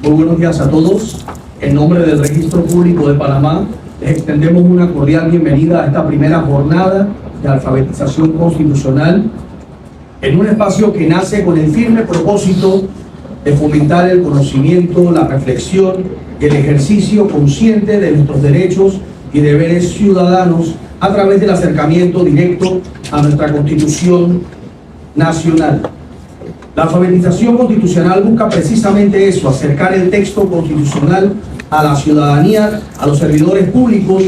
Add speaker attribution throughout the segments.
Speaker 1: Muy buenos días a todos. En nombre del Registro Público de Panamá, les extendemos una cordial bienvenida a esta primera jornada de alfabetización constitucional en un espacio que nace con el firme propósito de fomentar el conocimiento, la reflexión y el ejercicio consciente de nuestros derechos y deberes ciudadanos a través del acercamiento directo a nuestra Constitución nacional. La alfabetización constitucional busca precisamente eso, acercar el texto constitucional a la ciudadanía, a los servidores públicos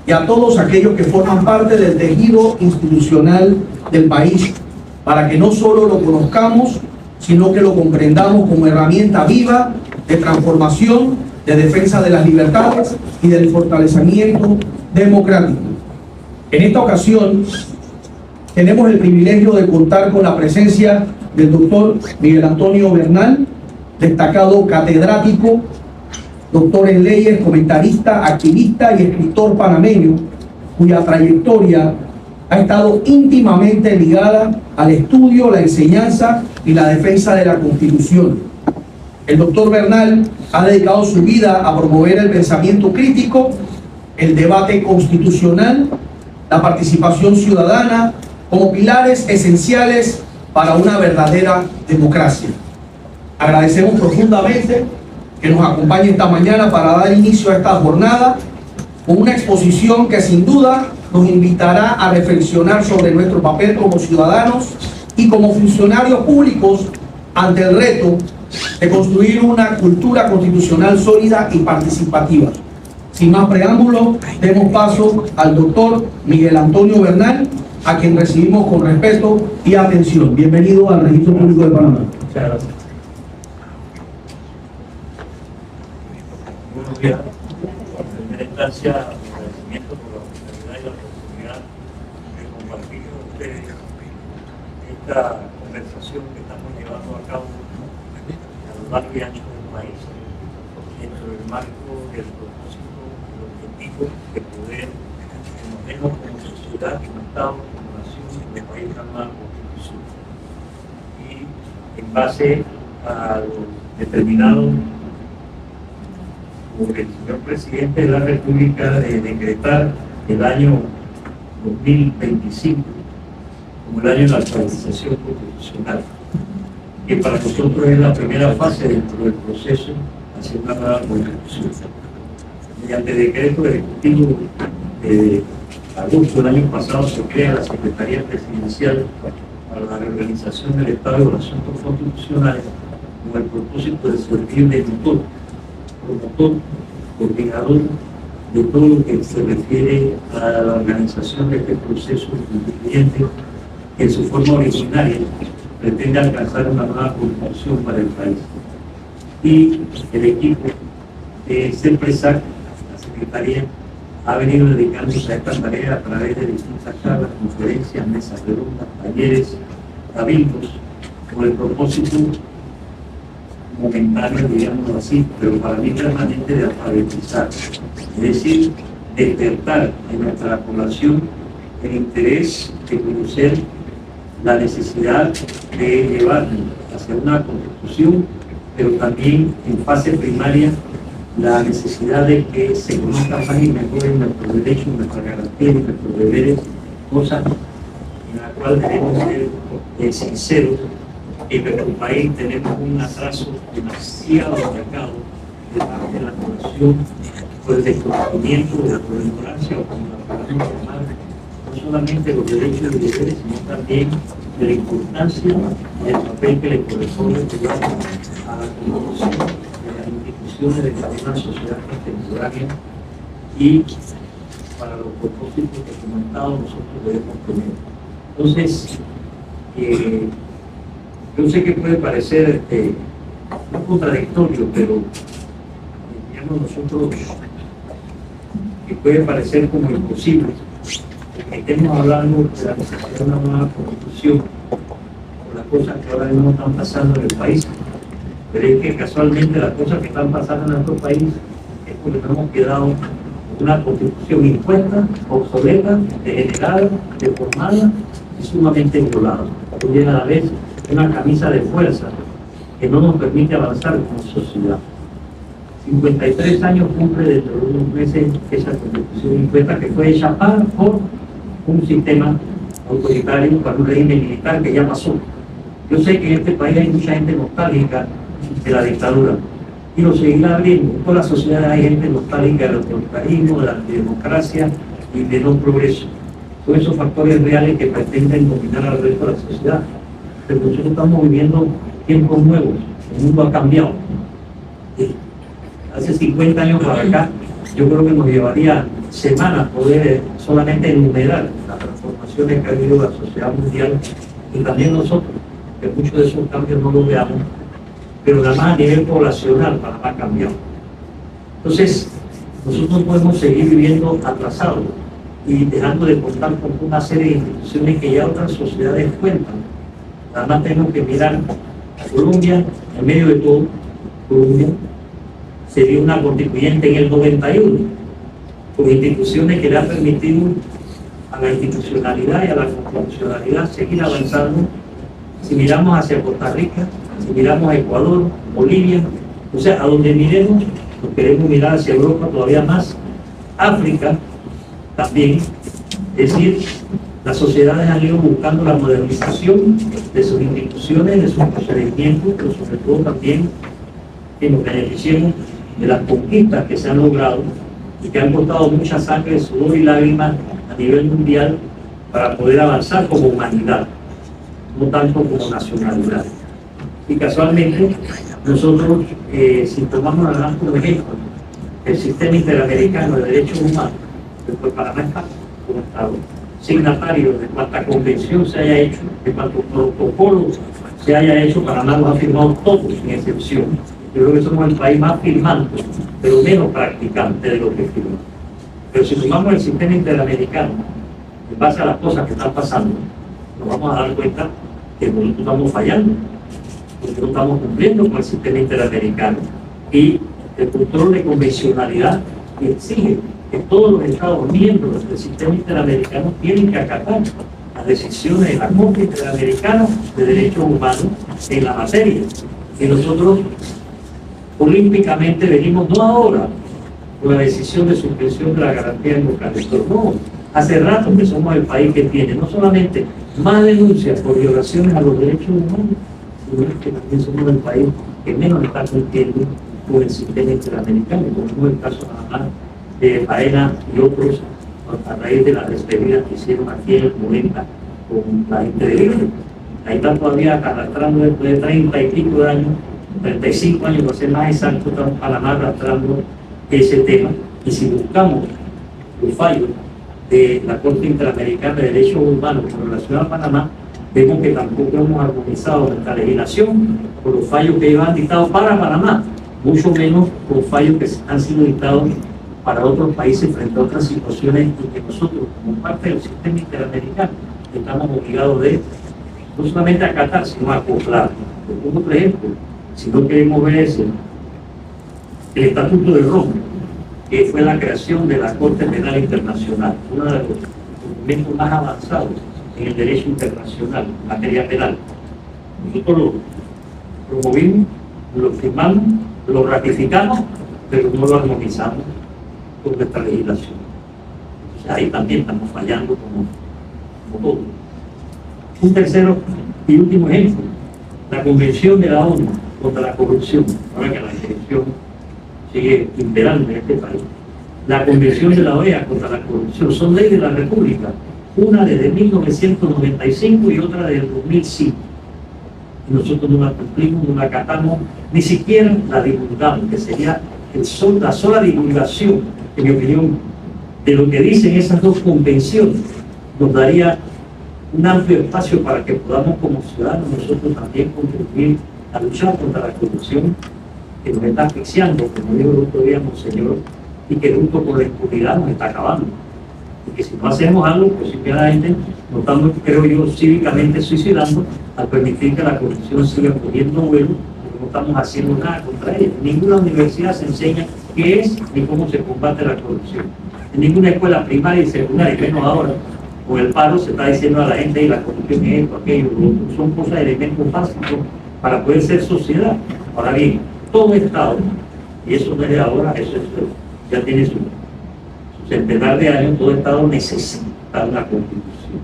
Speaker 1: y a todos aquellos que forman parte del tejido institucional del país, para que no solo lo conozcamos, sino que lo comprendamos como herramienta viva de transformación, de defensa de las libertades y del fortalecimiento democrático. En esta ocasión, tenemos el privilegio de contar con la presencia del doctor Miguel Antonio Bernal, destacado catedrático, doctor en leyes, comentarista, activista y escritor panameño, cuya trayectoria ha estado íntimamente ligada al estudio, la enseñanza y la defensa de la Constitución. El doctor Bernal ha dedicado su vida a promover el pensamiento crítico, el debate constitucional, la participación ciudadana, como pilares esenciales para una verdadera democracia. Agradecemos profundamente que nos acompañe esta mañana para dar inicio a esta jornada con una exposición que sin duda nos invitará a reflexionar sobre nuestro papel como ciudadanos y como funcionarios públicos ante el reto de construir una cultura constitucional sólida y participativa. Sin más preámbulo, demos paso al doctor Miguel Antonio Bernal, a quien recibimos con respeto y atención. Bienvenido al Registro Público de Panamá.
Speaker 2: Muchas gracias. Buenos días. En primera instancia, agradecimiento por la oportunidad y la oportunidad de compartir con ustedes esta conversación que estamos llevando a cabo a lo largo y ancho del país, dentro del marco del propósito, del objetivo de poder movernos como sociedad, como Estado, de país a una constitución, y en base a lo determinado por el señor presidente de la República de decretar el año 2025 como el año de la alfabetización constitucional, que para nosotros es la primera fase dentro del proceso hacia una nueva constitución. Mediante decreto ejecutivo de agosto del año pasado se crea la Secretaría Presidencial para la Reorganización del Estado y los Asuntos Constitucionales con el propósito de servir de motor, promotor, coordinador de todo lo que se refiere a la organización de este proceso constituyente que en su forma originaria pretende alcanzar una nueva constitución para el país. Y el equipo de CEPRESAC, la Secretaría, ha venido dedicándose a esta tarea a través de distintas charlas, conferencias, mesas redondas, talleres, cabildos, con el propósito momentáneo, digámoslo así, pero para mí permanente, de alfabetizar, es decir, despertar en nuestra población el interés de conocer la necesidad de llevarnos hacia una constitución, pero también en fase primaria la necesidad de que se conozcan más y mejor nuestros derechos, nuestras garantías y nuestros deberes, cosas en la cual debemos ser sinceros. En nuestro país tenemos un atraso demasiado marcado de parte de la población por el desconocimiento, de la ignorancia o como la podamos llamar, no solamente los derechos y deberes, sino también de la importancia del papel que le corresponde jugar a la constitución de una sociedad contemporánea y para los propósitos que comentado nosotros debemos tener. Entonces, yo sé que puede parecer un contradictorio, pero digamos nosotros que puede parecer como imposible que estemos hablando de la necesidad de una nueva constitución por las cosas que ahora mismo están pasando en el país. Pero es que casualmente las cosas que están pasando en nuestro país es porque nos hemos quedado con una constitución impuesta, obsoleta, degenerada, deformada y sumamente violada. Hoy a la vez una camisa de fuerza que no nos permite avanzar como sociedad. 53 años cumple dentro de unos meses esa constitución impuesta que fue hecha por un sistema autoritario, para un régimen militar que ya pasó. Yo sé que en este país hay mucha gente nostálgica de la dictadura y lo seguirá abriendo. En todas las sociedades hay gente nostálgica del autoritarismo, de la antidemocracia y de no progreso. Todos esos factores reales que pretenden dominar al resto de la sociedad. Pero nosotros estamos viviendo tiempos nuevos, el mundo ha cambiado. Hace 50 años para acá, yo creo que nos llevaría semanas poder solamente enumerar las transformaciones que ha habido la sociedad mundial y también nosotros, que muchos de esos cambios no los veamos, pero nada más a nivel poblacional Panamá ha cambiado. Entonces, nosotros no podemos seguir viviendo atrasados y dejando de contar con una serie de instituciones que ya otras sociedades cuentan. Nada más tenemos que mirar a Colombia, en medio de todo. Colombia se dio una constituyente en el 91, con instituciones que le han permitido a la institucionalidad y a la constitucionalidad seguir avanzando. Si miramos hacia Costa Rica, si miramos a Ecuador, Bolivia, o sea, a donde miremos, nos queremos mirar hacia Europa todavía más, África también, es decir, las sociedades han ido buscando la modernización de sus instituciones, de sus procedimientos, pero sobre todo también que nos beneficiemos de las conquistas que se han logrado y que han costado mucha sangre, sudor y lágrimas a nivel mundial para poder avanzar como humanidad, no tanto como nacionalidad. Y casualmente, nosotros, si tomamos la gran como ejemplo, el sistema interamericano de derechos humanos, pues Panamá está como Estado signatario de cuánta convención se haya hecho, de cuántos protocolos se haya hecho. Panamá los ha firmado todos, sin excepción. Yo creo que somos el país más firmante, pero menos practicante de lo que firma. Pero si tomamos el sistema interamericano, en base a las cosas que están pasando, nos vamos a dar cuenta que nosotros estamos fallando, porque no estamos cumpliendo con el sistema interamericano. Y el control de convencionalidad exige que todos los Estados miembros del sistema interamericano tienen que acatar las decisiones de la Corte Interamericana de Derechos Humanos en la materia. Y nosotros olímpicamente venimos, no ahora, con la decisión de suspensión de la garantía democrática, no, hace rato que somos el país que tiene no solamente más denuncias por violaciones a los derechos humanos, sino que también somos el país que menos está cumpliendo con el sistema interamericano, como es el caso nada más de Faena y otros, a raíz de las despedidas que hicieron aquí en el 90 con la gente de Libre. Ahí están todavía arrastrando después de 30 y pico de años, 35 años, para ser más exacto, estamos en Panamá arrastrando ese tema. Y si buscamos los fallos de la Corte Interamericana de Derechos Humanos con relación a Panamá, vemos que tampoco hemos armonizado nuestra legislación con los fallos que ellos han dictado para Panamá, mucho menos con fallos que han sido dictados para otros países frente a otras situaciones y que nosotros, como parte del sistema interamericano, estamos obligados de no solamente acatar, sino acoplar. Por otro ejemplo, si no queremos ver ese, el Estatuto de Roma, que fue la creación de la Corte Penal Internacional, uno de los documentos más avanzados en el derecho internacional, en materia penal. Nosotros lo promovimos, lo firmamos, lo ratificamos, pero no lo armonizamos con nuestra legislación. Entonces ahí también estamos fallando como todo. Un tercero y último ejemplo, la Convención de la ONU contra la corrupción, ahora que la corrupción sigue imperando en este país. La Convención de la OEA contra la corrupción son leyes de la República, una desde 1995 y otra desde el 2005. Y nosotros no la cumplimos, no la acatamos, ni siquiera la divulgamos, que sería la sola divulgación, en mi opinión, de lo que dicen esas dos convenciones, nos daría un amplio espacio para que podamos como ciudadanos nosotros también contribuir a luchar contra la corrupción que nos está asfixiando, como dijo el otro día Monseñor, y que junto con la impunidad nos está acabando. Y que si no hacemos algo, pues simplemente nos estamos, creo yo, cívicamente suicidando al permitir que la corrupción siga poniendo vuelo, porque no estamos haciendo nada contra ella. En ninguna universidad se enseña qué es ni cómo se combate la corrupción. En ninguna escuela primaria y secundaria, y menos ahora, con el paro se está diciendo a la gente y la corrupción es esto, aquello, lo otro. Son cosas, elementos básicos para poder ser sociedad. Ahora bien, todo Estado Y eso no es de ahora, eso ya tiene su centenar de años. Todo Estado necesita una constitución.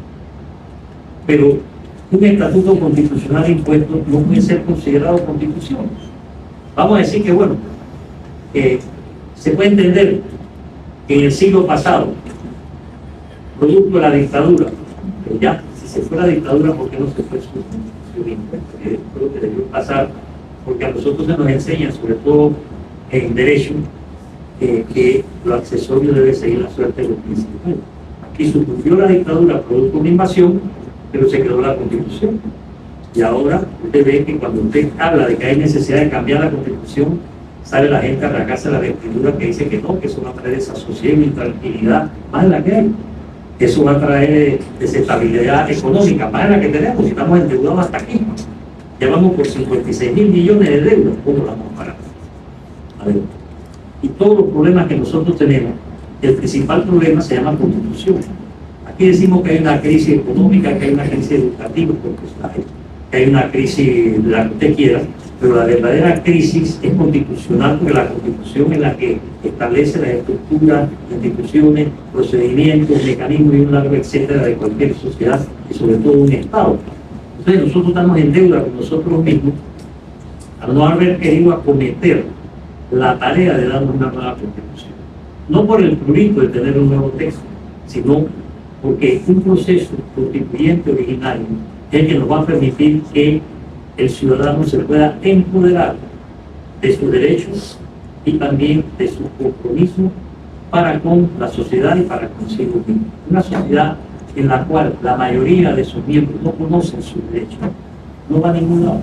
Speaker 2: Pero un estatuto constitucional impuesto no puede ser considerado constitución. Vamos a decir que, bueno, se puede entender que en el siglo pasado, producto de la dictadura, pero ya, si se fue la dictadura, ¿por qué no se fue su constitución impuesta? Que creo que debió pasar, porque a nosotros se nos enseña, sobre todo en derecho, que lo accesorio debe seguir la suerte de los principales. Y sucumbió la dictadura producto de una invasión, pero se quedó la constitución. Y ahora usted ve que cuando usted habla de que hay necesidad de cambiar la constitución, sale la gente a arrancarse la vestidura que dice que no, que eso va a traer desasosiego y tranquilidad, más de la que hay. Eso va a traer desestabilidad económica, más de la que tenemos, si estamos endeudados hasta aquí. Ya vamos por 56.000 millones de deudas, ¿cómo la vamos a pagar? A ver. Y todos los problemas que nosotros tenemos, el principal problema se llama constitución. Aquí decimos que hay una crisis económica, que hay una crisis educativa, que hay una crisis de la que usted quiera, pero la verdadera crisis es constitucional, porque la constitución es la que establece las estructuras, instituciones, procedimientos, mecanismos y un largo etcétera de cualquier sociedad y sobre todo un Estado. Entonces nosotros estamos en deuda con nosotros mismos al no haber querido acometer la tarea de darnos una nueva constitución. No por el prurito de tener un nuevo texto, sino porque un proceso constituyente originario es el que nos va a permitir que el ciudadano se pueda empoderar de sus derechos y también de sus compromisos para con la sociedad y para consigo mismo. Una sociedad en la cual la mayoría de sus miembros no conocen sus derechos, no va a ningún lado.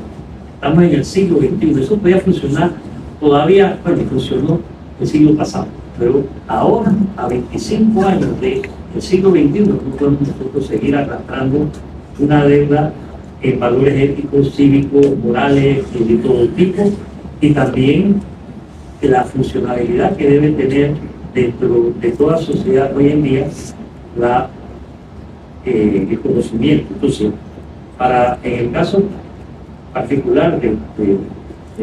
Speaker 2: Estamos en el siglo XXI, eso podía funcionar todavía, bueno, funcionó el siglo pasado, pero ahora, a 25 años del siglo XXI, no podemos nosotros seguir arrastrando una deuda en valores éticos, cívicos, morales y de todo tipo, y también la funcionalidad que debe tener dentro de toda sociedad hoy en día el conocimiento. Entonces, en el caso particular de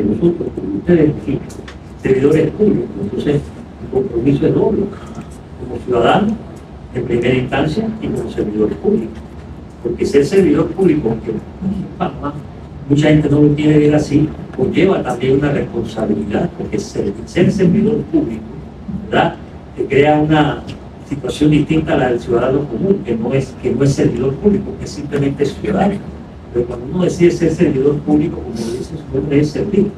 Speaker 2: nosotros, de ustedes, servidores públicos, entonces el compromiso es doble, como ciudadanos en primera instancia y como servidores públicos. Porque ser servidor público, aunque mucha gente no lo quiere ver así, conlleva también una responsabilidad, porque ser servidor público, ¿verdad?, te crea una situación distinta a la del ciudadano común, que no es servidor público, que es simplemente ciudadano. Pero cuando uno decide ser servidor público, como dice su nombre, es servir.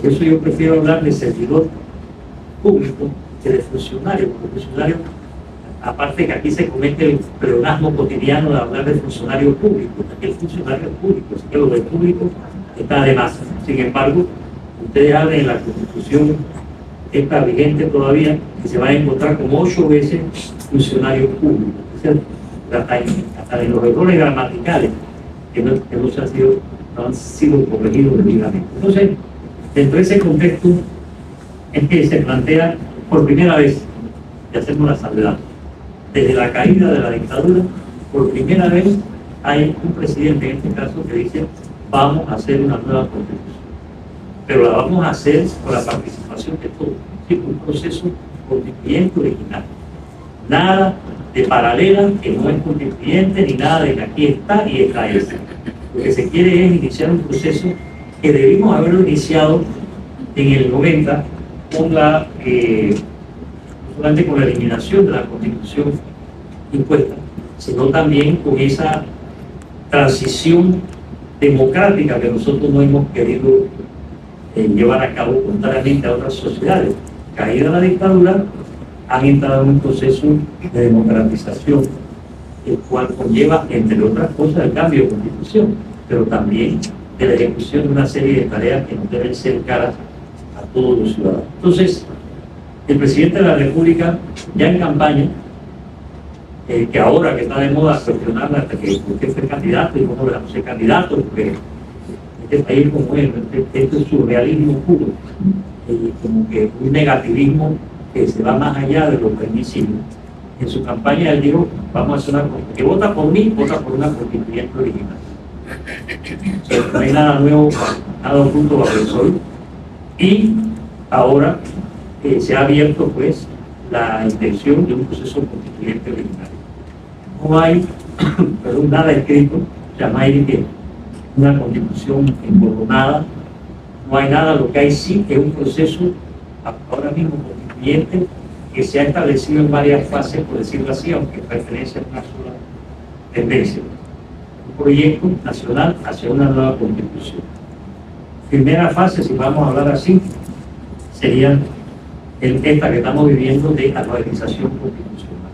Speaker 2: Por eso yo prefiero hablar de servidor público que de funcionario, porque funcionario, aparte que aquí se comete el pleonasmo cotidiano de hablar de funcionario público, porque el funcionario es público, así que lo del público está de más. Sin embargo, ustedes hablan en la Constitución, está vigente todavía, que se va a encontrar como 8 veces funcionario público, ¿cierto? Hasta en los errores gramaticales que no han sido corregidos debidamente. Entonces, dentro de ese contexto es que se plantea por primera vez, y hacemos la salvedad, desde la caída de la dictadura, por primera vez hay un presidente en este caso que dice: vamos a hacer una nueva constitución, pero la vamos a hacer con la participación de todos, ¿sí? Un proceso constituyente original, nada de paralela que no es constituyente, ni nada de que aquí está y está esa. Lo que se quiere es iniciar un proceso que debimos haberlo iniciado en el 90 con no solamente con la eliminación de la constitución impuesta, sino también con esa transición democrática que nosotros no hemos querido llevar a cabo contrariamente a otras sociedades. Caída la dictadura, han entrado en un proceso de democratización, el cual conlleva, entre otras cosas, el cambio de constitución, pero también de la ejecución de una serie de tareas que nos deben ser caras a todos los ciudadanos. Entonces, el presidente de la República, ya en campaña, que ahora que está de moda cuestionar hasta que usted fue candidato y cómo le vamos a ser candidato, porque este país como es, este es surrealismo puro, como que un negativismo que se va más allá de lo permisible. En su campaña él dijo: vamos a hacer una cosa, que vota por mí, vota por una constituyente original. O sea, no hay nada nuevo, nada oculto bajo el sol. Y ahora se ha abierto pues la intención de un proceso constituyente originario. No hay perdón, nada escrito, o sea, no hay una constitución emborronada, no hay nada, lo que hay sí es un proceso ahora mismo constituyente que se ha establecido en varias fases, por decirlo así, aunque pertenece a una sola tendencia. Un proyecto nacional hacia una nueva constitución. Primera fase, si vamos a hablar así, sería esta que estamos viviendo de alfabetización constitucional,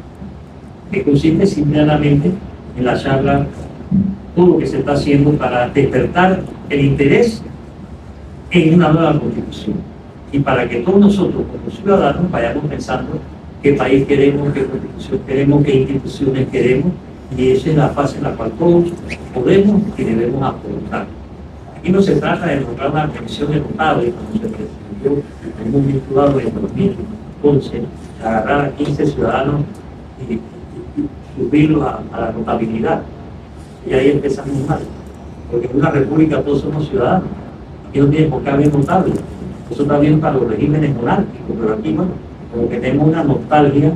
Speaker 2: que consiste simplemente en la charla, todo lo que se está haciendo para despertar el interés en una nueva constitución y para que todos nosotros como ciudadanos vayamos pensando qué país queremos, qué constitución queremos, qué instituciones queremos, y esa es la fase en la cual todos podemos y debemos aportar. Aquí no se trata de nombrar una comisión de notables, como se presentó en un vinculado en 2011, agarrar a 15 ciudadanos y subirlos a la notabilidad. Y ahí empezamos mal, porque en una república todos somos ciudadanos, aquí no tiene por qué haber notables. Eso está bien para los regímenes monárquicos, pero aquí, bueno, como que tenemos una nostalgia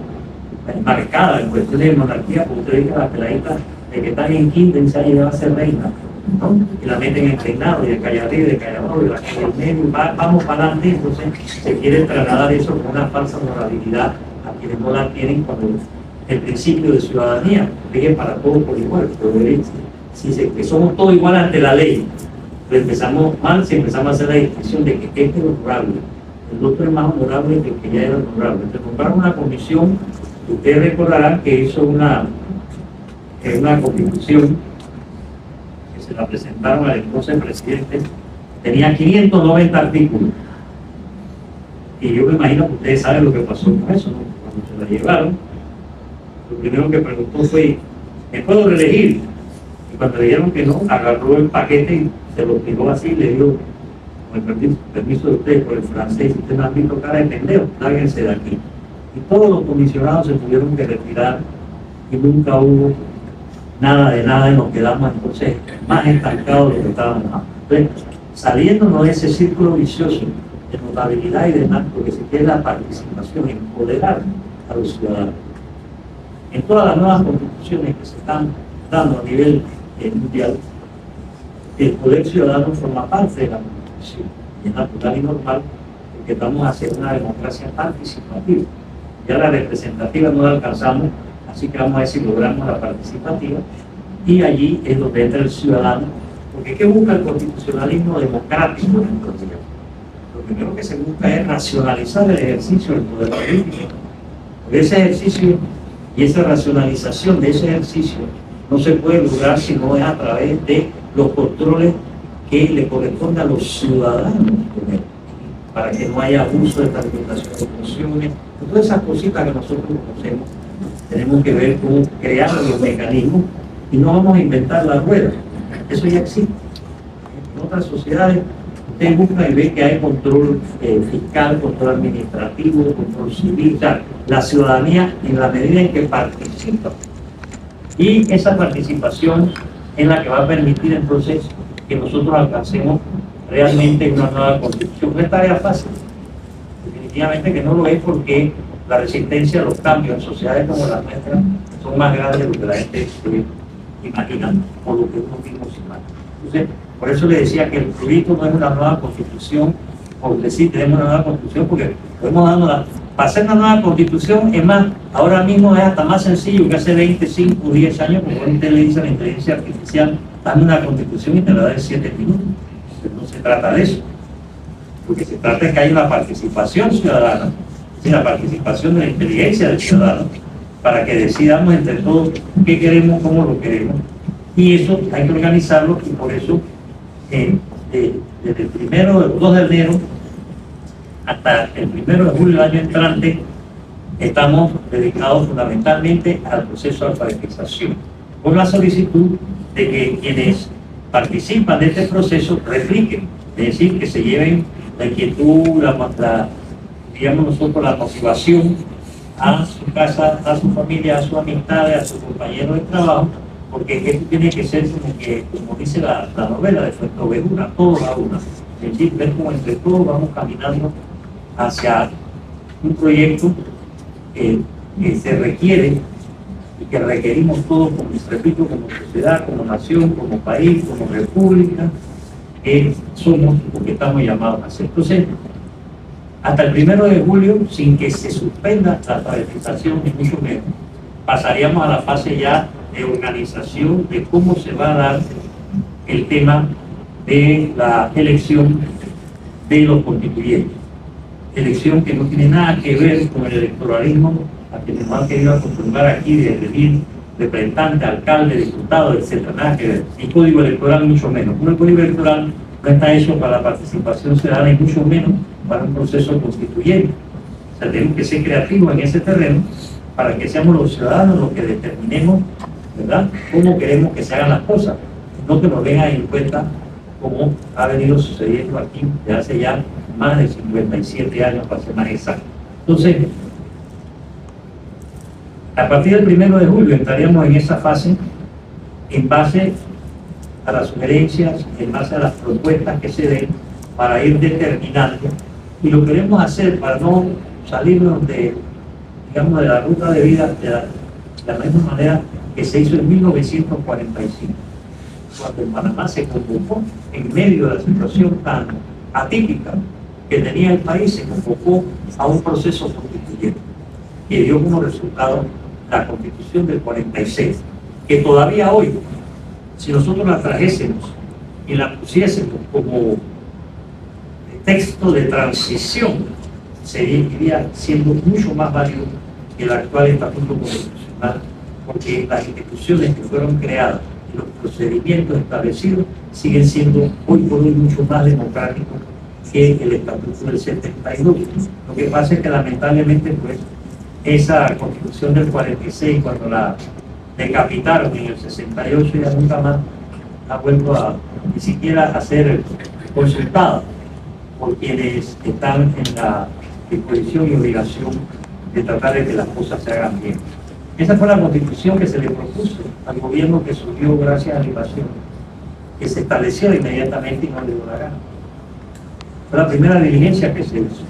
Speaker 2: marcada en cuestiones de monarquía, porque usted dice a la peladita de que están en kinder se ha llegado a ser reina, ¿no? Y la meten en reinado, y de calle arriba, y de calle abajo, y de la calle al medio, vamos para adelante. Entonces se quiere trasladar eso con una falsa moralidad a quienes no la tienen cuando el principio de ciudadanía rige para todos por igual, pero que somos todos iguales ante la ley. Pero empezamos mal si empezamos a hacer la distinción de que este es honorable, el otro es más honorable que el que ya era honorable. Entonces nombraron una comisión, ustedes recordarán que hizo una constitución que se la presentaron al entonces presidente, tenía 590 artículos, y yo me imagino que ustedes saben lo que pasó con eso, ¿no? Cuando se la llevaron, lo primero que preguntó fue, ¿me puedo reelegir? Y cuando le dijeron que no, agarró el paquete y se lo tiró así y le dio, con el permiso de ustedes, por el francés, ustedes me han visto cara de pendejo, lárguense de aquí. Y todos los comisionados se tuvieron que retirar y nunca hubo nada de nada y nos quedamos entonces más estancados de lo que estábamos antes. Entonces, saliéndonos de ese círculo vicioso de notabilidad y demás, porque se quiere la participación, empoderar a los ciudadanos. En todas las nuevas constituciones que se están dando a nivel mundial, el poder ciudadano forma parte de la constitución, y es natural y normal porque vamos a hacer una democracia participativa. Ya la representativa no la alcanzamos, así que vamos a ver si logramos la participativa, y allí es donde entra el ciudadano, porque ¿qué busca el constitucionalismo democrático? Lo primero que se busca es racionalizar el ejercicio del poder político. Porque ese ejercicio y esa racionalización de ese ejercicio no se puede lograr si no es a través de los controles que le corresponden a los ciudadanos primero, para que no haya abuso de tramitación de funciones, todas esas cositas que nosotros conocemos. Tenemos que ver cómo crear los mecanismos y no vamos a inventar la rueda, eso ya existe. En otras sociedades usted busca y ve que hay control fiscal, control administrativo, control civil, o sea, la ciudadanía en la medida en que participa. Y esa participación es la que va a permitir entonces que nosotros alcancemos realmente una nueva constitución. No es tarea fácil, definitivamente que no lo es, porque la resistencia a los cambios en sociedades como la nuestra son más grandes de lo que la gente imagina o lo que uno mismo se imagina. Entonces, por eso le decía que el proyecto no es una nueva constitución, o decir tenemos una nueva constitución, porque podemos darnos para hacer una nueva constitución. Es más, ahora mismo es hasta más sencillo que hace 25 o 10 años, porque usted le dice a la inteligencia artificial, dame una constitución y te la da en 7 minutos. Pero no se trata de eso, porque se trata de que haya una participación ciudadana, la participación de la inteligencia del ciudadano, para que decidamos entre todos qué queremos, cómo lo queremos, y eso hay que organizarlo. Y por eso desde el 2 de enero hasta el 1 de julio del año entrante estamos dedicados fundamentalmente al proceso de alfabetización, con la solicitud de que quienes participan de este proceso repliquen, es decir, que se lleven la inquietud, digamos nosotros, la motivación a su casa, a su familia, a sus amistades, a sus compañeros de trabajo, porque esto tiene que ser como dice la novela de Fuenteovejuna, todos a una. Es decir, ver cómo entre todos vamos caminando hacia un proyecto que se requiere y que requerimos todos, como repito, como sociedad, como nación, como país, como república, que somos lo que estamos llamados a hacer. Entonces, hasta el 1 de julio, sin que se suspenda la alfabetización, ni mucho menos, pasaríamos a la fase ya de organización de cómo se va a dar el tema de la elección de los constituyentes. Elección que no tiene nada que ver con el electoralismo a que nos han querido acostumbrar aquí de elegir representante, alcalde, diputado, etcétera, nada que ver. Y código electoral mucho menos. Un código electoral no está hecho para la participación ciudadana y mucho menos para un proceso constituyente. O sea, tenemos que ser creativos en ese terreno para que seamos los ciudadanos los que determinemos, ¿verdad?, cómo queremos que se hagan las cosas, no que nos vengan en cuenta como ha venido sucediendo aquí desde hace ya más de 57 años, para ser más exacto. Entonces, a partir del 1 de julio entraríamos en esa fase en base a las sugerencias, en base a las propuestas que se den para ir determinando, y lo queremos hacer para no salirnos de, digamos, de la ruta de vida de la misma manera que se hizo en 1945, cuando en Panamá se convocó, en medio de la situación tan atípica que tenía el país, se convocó a un proceso constituyente que dio como resultado la Constitución del 46, que todavía hoy, si nosotros la trajésemos y la pusiésemos como texto de transición, seguiría siendo mucho más válido que el actual estatuto constitucional, porque las instituciones que fueron creadas y los procedimientos establecidos siguen siendo hoy por hoy mucho más democráticos que el estatuto del 72. Lo que pasa es que lamentablemente, pues, esa Constitución del 46, cuando la decapitaron en el 68, ya nunca más ha vuelto a ni siquiera a ser consultada por quienes están en la disposición y obligación de tratar de que las cosas se hagan bien. Esa fue la Constitución que se le propuso al gobierno que surgió gracias a la invasión, que se estableció inmediatamente y no le dio la gana. Fue la primera diligencia que se hizo,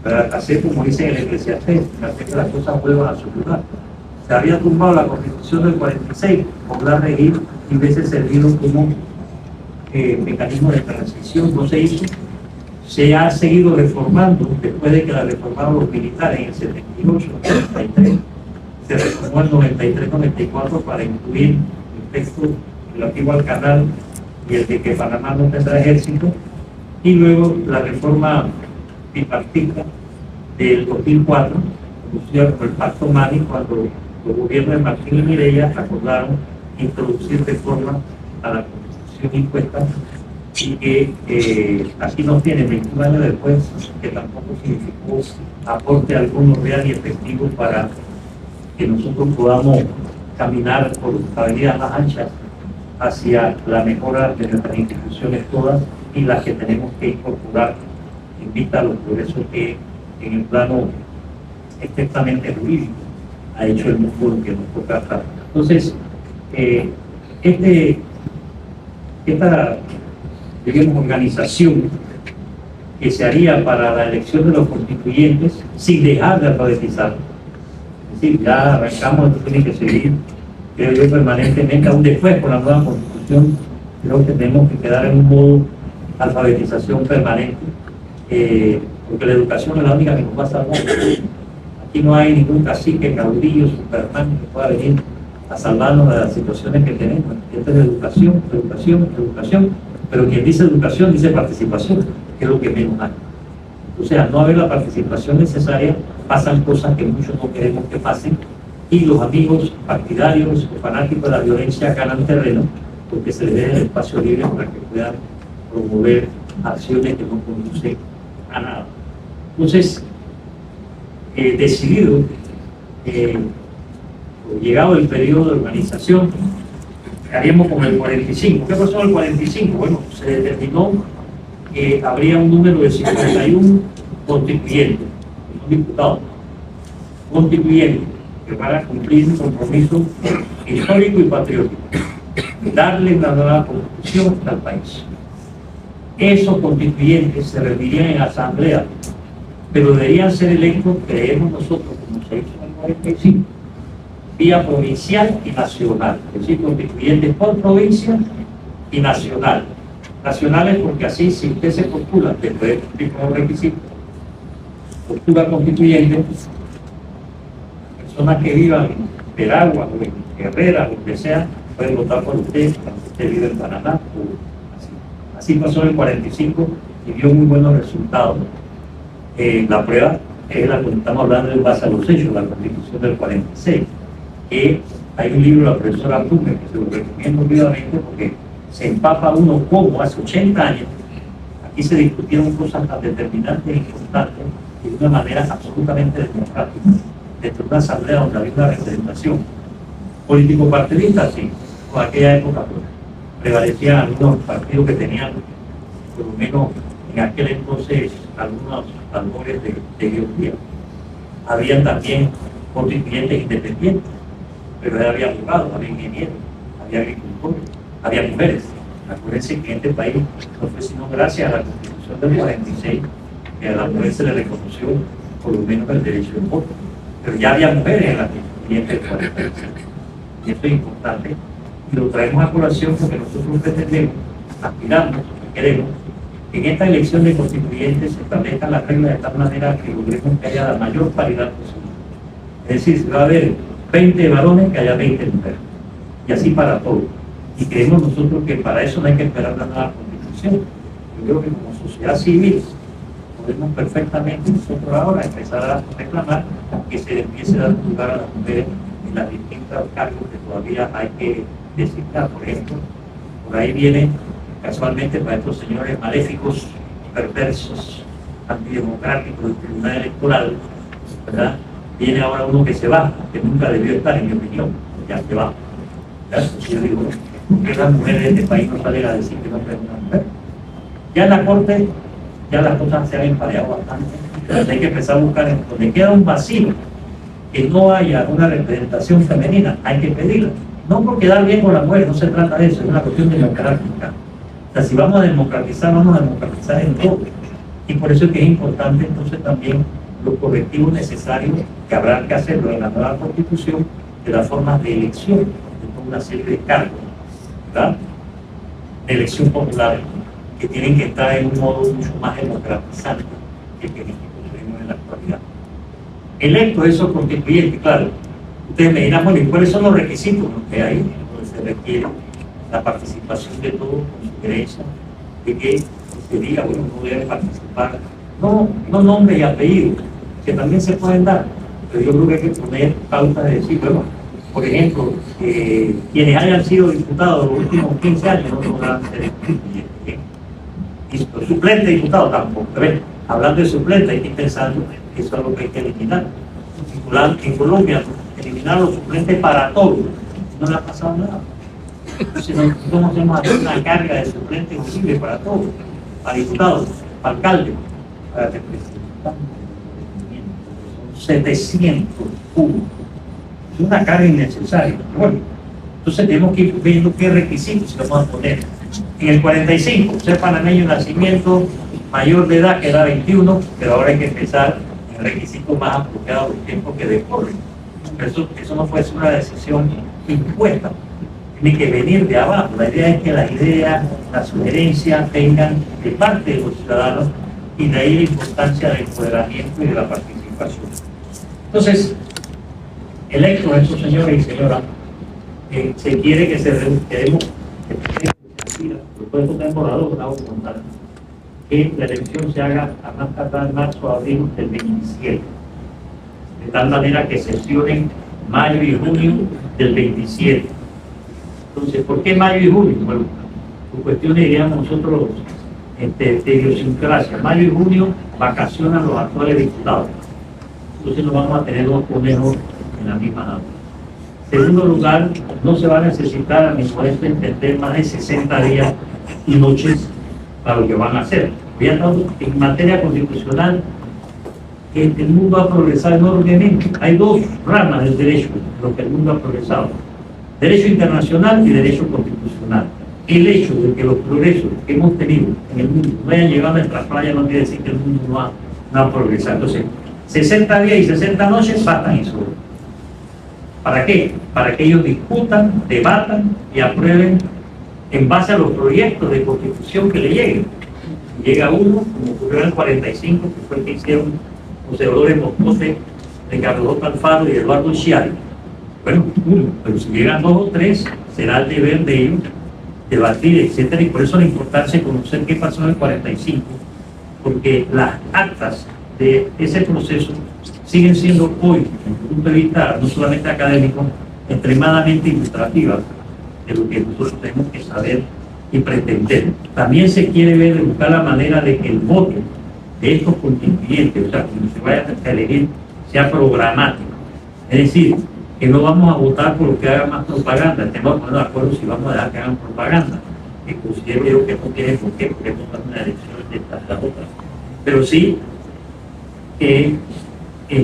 Speaker 2: para hacer, como dice el Eclesiastés, para hacer que las cosas vuelvan a su lugar. Se había tumbado la Constitución del 46, por la regir, y veces servido como mecanismo de transición, no se hizo. Se ha seguido reformando después de que la reformaron los militares en el 78, 93. Se reformó en 93-94 para incluir el texto relativo al canal y el de que Panamá no tendrá ejército, y luego la reforma bipartita del 2004, conducida por el Pacto Mani, cuando los gobiernos de Martín y Mireya acordaron introducir reformas a la Constitución impuesta, y que aquí nos tiene 21 años después, que tampoco significó aporte alguno real y efectivo para que nosotros podamos caminar por avenidas más anchas hacia la mejora de nuestras instituciones todas y las que tenemos que incorporar en vista a los progresos que en el plano estrictamente jurídico ha hecho el mundo lo que nos toca tratar. Entonces, esta, digamos, organización que se haría para la elección de los constituyentes sin dejar de alfabetizar, es decir, ya arrancamos, esto tiene que seguir, creo yo, permanentemente, aún después con la nueva constitución, creo que tenemos que quedar en un modo de alfabetización permanente, porque la educación es la única que nos va a salvar. Aquí no hay ningún cacique, caudillo, superman que pueda venir a salvarnos de las situaciones que tenemos. Esta es educación, educación, educación, pero quien dice educación dice participación, que es lo que menos hay. O sea, al no haber la participación necesaria, pasan cosas que muchos no queremos que pasen, y los amigos partidarios o fanáticos de la violencia ganan terreno porque se les deja el espacio libre para que puedan promover acciones que no conducen a nada. Entonces, decidido, llegado el periodo de organización, haríamos con el 45. ¿Qué pasó en el 45? Bueno, se determinó que habría un número de 51 constituyentes, no diputados, constituyentes, que van a cumplir un compromiso histórico y patriótico, darle una nueva constitución al país. Esos constituyentes se reunirían en asamblea pero deberían ser electos, creemos nosotros, como se hizo en el 45, vía provincial y nacional, es decir, constituyentes por provincia y nacional. Nacionales porque así, si usted se postula, después de cumplir con los requisitos, postura constituyente, personas que vivan en Veragua o en Herrera, o lo que sea, pueden votar por usted cuando usted vive en Paraná. Así pasó en el 45 y dio muy buenos resultados. La prueba es la que estamos hablando en base a los hechos, la Constitución del 46, que hay un libro de la profesora Plume que se lo recomiendo vivamente porque se empapa uno como hace 80 años. Aquí se discutieron cosas tan determinantes e importantes y de una manera absolutamente democrática, dentro de una asamblea donde había una representación político-partidista, sí, en aquella época pues, prevalecían algunos partidos que tenían, por lo menos en aquel entonces, algunos valores de ideología. Habían también constituyentes independientes, pero había abogados, había ingenieros, había agricultores, había mujeres. Acuérdense que en este país no fue sino gracias a la Constitución del 46 que a la mujer se le reconoció por lo menos el derecho de voto. Pero ya había mujeres en la Constituyente del 46. Y esto es importante. Y lo traemos a colación porque nosotros pretendemos, aspiramos, queremos, que en esta elección de constituyentes se establezcan las reglas de tal manera que logremos que haya la mayor paridad posible. Es decir, si va a haber 20 varones, que haya 20 mujeres. Y así para todos. Y creemos nosotros que para eso no hay que esperar la nueva constitución. Yo creo que como sociedad civil podemos perfectamente nosotros ahora empezar a reclamar que se empiece a dar lugar a las mujeres en las distintas cargos que todavía hay que designar. Por ejemplo, por ahí viene casualmente para estos señores maléficos, perversos, antidemocráticos del Tribunal Electoral, ¿verdad? Viene ahora uno que se va, que nunca debió estar, en mi opinión, ya se va. Yo digo, ¿por qué las mujeres de este país no salen a decir que no es una mujer? Ya en la Corte, ya las cosas se han empareado bastante. Entonces hay que empezar a buscar, donde queda un vacío, que no haya una representación femenina, hay que pedirla. No por quedar bien con la mujer, no se trata de eso, es una cuestión democrática. O sea, si vamos a democratizar en todo. Y por eso es que es importante entonces también los correctivos necesarios que habrá que hacerlo en la nueva Constitución de las formas de elección de toda una serie de cargos, ¿verdad? De elección popular, que tienen que estar en un modo mucho más democratizante que el que tenemos en la actualidad. Electos esos constituyentes, claro, ustedes me dirán, bueno, ¿y cuáles son los requisitos que hay? Donde se requiere la participación de todos con sugerencia de que se diga, bueno, no debe participar, no nombre y apellido, que también se pueden dar, pero yo creo que hay que poner pautas de decir, bueno, por ejemplo, quienes hayan sido diputados los últimos 15 años no podrán ser constituyentes. Y los suplentes diputados tampoco. ¿Ven? Hablando de suplentes, hay que ir pensando que eso es lo que hay que eliminar. En Colombia, eliminar los suplentes para todos, no le ha pasado nada. Entonces, nosotros hacemos una carga de suplentes posible para todos, para diputados, para alcaldes, para representantes. Son 700 puntos. Es una carga innecesaria. Bueno, entonces tenemos que ir viendo qué requisitos se vamos a poner. En el 45, ser panameño de nacimiento, mayor de edad, que era 21, pero ahora hay que empezar en requisitos más apropiados del tiempo que decorre. Eso no puede ser una decisión impuesta, tiene que venir de abajo. La idea es que las ideas, las sugerencias vengan de parte de los ciudadanos y de ahí la importancia del empoderamiento y de la participación. Entonces, electos estos señores y señoras, se quiere que quedemos, después de esta temporada, que la elección se haga a más tardar en marzo o abril del 27, de tal manera que sesionen mayo y junio del 27. Entonces, ¿por qué mayo y junio? Bueno, por cuestiones, diríamos nosotros, de idiosincrasia. Mayo y junio vacacionan los actuales diputados. Entonces no vamos a tener dos conejos en la misma data. En segundo lugar, no se va a necesitar, a mi puesto entender, más de 60 días y noches para lo que van a hacer. Ya en materia constitucional, el mundo ha progresado enormemente. Hay dos ramas del derecho, lo que el mundo ha progresado: derecho internacional y derecho constitucional. El hecho de que los progresos que hemos tenido en el mundo no hayan llegado a nuestra playa no quiere decir que el mundo no ha no han progresado. Entonces, 60 días y 60 noches bastan y sobran. ¿Para qué? Para que ellos discutan, debatan y aprueben en base a los proyectos de constitución que le lleguen. Llega uno, como ocurrió en el 45, que fue el que hicieron José Dolores Moscote, Ricardo J. Alfaro y Eduardo Chiari. Bueno, uno, pero si llegan 2 o 3, será el deber de ellos debatir, etcétera, y por eso la importancia de conocer qué pasó en el 45, porque las actas de ese proceso siguen siendo hoy, desde el punto de vista no solamente académico, extremadamente ilustrativas de lo que nosotros tenemos que saber y pretender. También se quiere ver, buscar la manera de que el voto de estos constituyentes, o sea, cuando se vaya a elegir, sea programático. Es decir, que no vamos a votar por lo que haga más propaganda, estemos de acuerdo si vamos a dejar que hagan propaganda, que considero yo que no tiene por qué, porque votar una elección de estas las otras. Pero sí que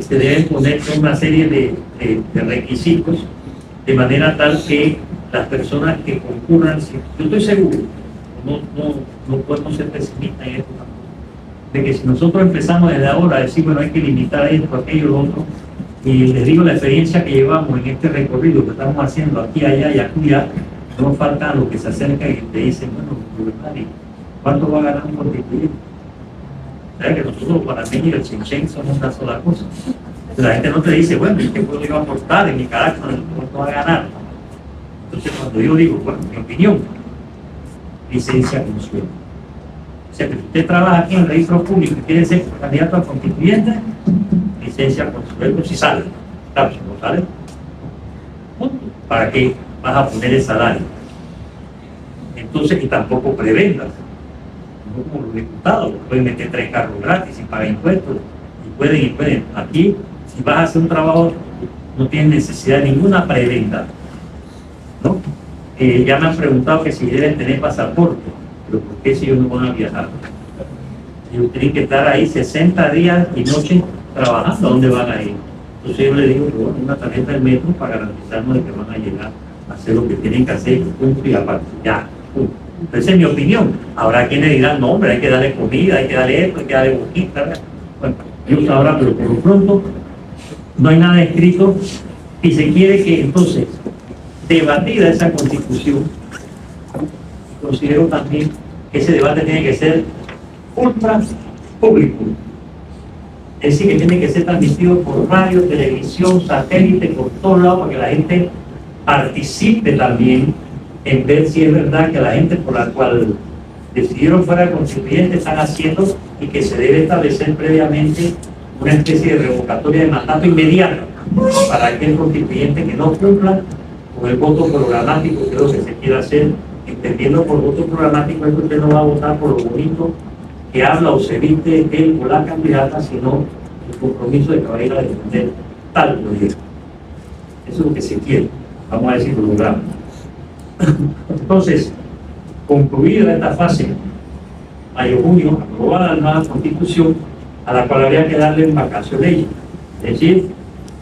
Speaker 2: se deben poner una serie de requisitos de manera tal que las personas que concurran, yo estoy seguro, no podemos ser pesimistas en esto tampoco, de que si nosotros empezamos desde ahora a decir, bueno, hay que limitar esto, aquello, lo otro, y les digo la experiencia que llevamos en este recorrido que estamos haciendo aquí, allá y acullá, no falta lo que se acerca y te dicen, bueno, ¿cuánto va a ganar un constituyente? ¿Sabes que nosotros para mí y el Chinchén somos una sola cosa? La gente no te dice, bueno, ¿qué puedo yo aportar en mi carácter? ¿Cuánto va a ganar? Entonces cuando yo digo, bueno, mi opinión, licencia con sueldo. O sea, que si usted trabaja aquí en el registro público y quiere ser candidato a constituyente, licencia con sueldo, si sale. Claro, si no sale, punto. ¿Para qué vas a poner el salario? Entonces, y tampoco prevendas. No como los diputados, pueden meter 3 carros gratis sin pagar impuestos. Y pueden. Aquí, si vas a hacer un trabajo, no tienes necesidad de ninguna preventa. ¿No? Ya me han preguntado que si deben tener pasaporte, pero ¿por qué si ellos no van a viajar? Ellos tienen que estar ahí 60 días y noches trabajando. ¿A dónde van a ir? Entonces yo les digo que bueno, una tarjeta del metro para garantizarnos de que van a llegar a hacer lo que tienen que hacer, punto y aparte, ya, punto. Esa es mi opinión. Habrá quienes dirán, no, hombre, hay que darle comida, hay que darle esto, hay que darle boquita. Bueno, ellos sabrán, pero por lo pronto no hay nada escrito y se quiere que entonces debatida esa constitución. Considero también que ese debate tiene que ser ultra público, es decir, que tiene que ser transmitido por radio, televisión, satélite, por todos lados, para que la gente participe también en ver si es verdad que la gente por la cual decidieron fuera constituyente están haciendo, y que se debe establecer previamente una especie de revocatoria de mandato inmediato para aquel constituyente que no cumpla con el voto programático, que es lo que se quiere hacer, entendiendo por voto programático es que usted no va a votar por lo bonito que habla o se viste él o la candidata, sino el compromiso de que va a ir a defender tal proyecto. Eso es lo que se quiere, vamos a decir, lo logramos. Entonces, concluida esta fase, mayo-junio, aprobada la nueva constitución, a la cual habría que darle en vacación ley, es decir,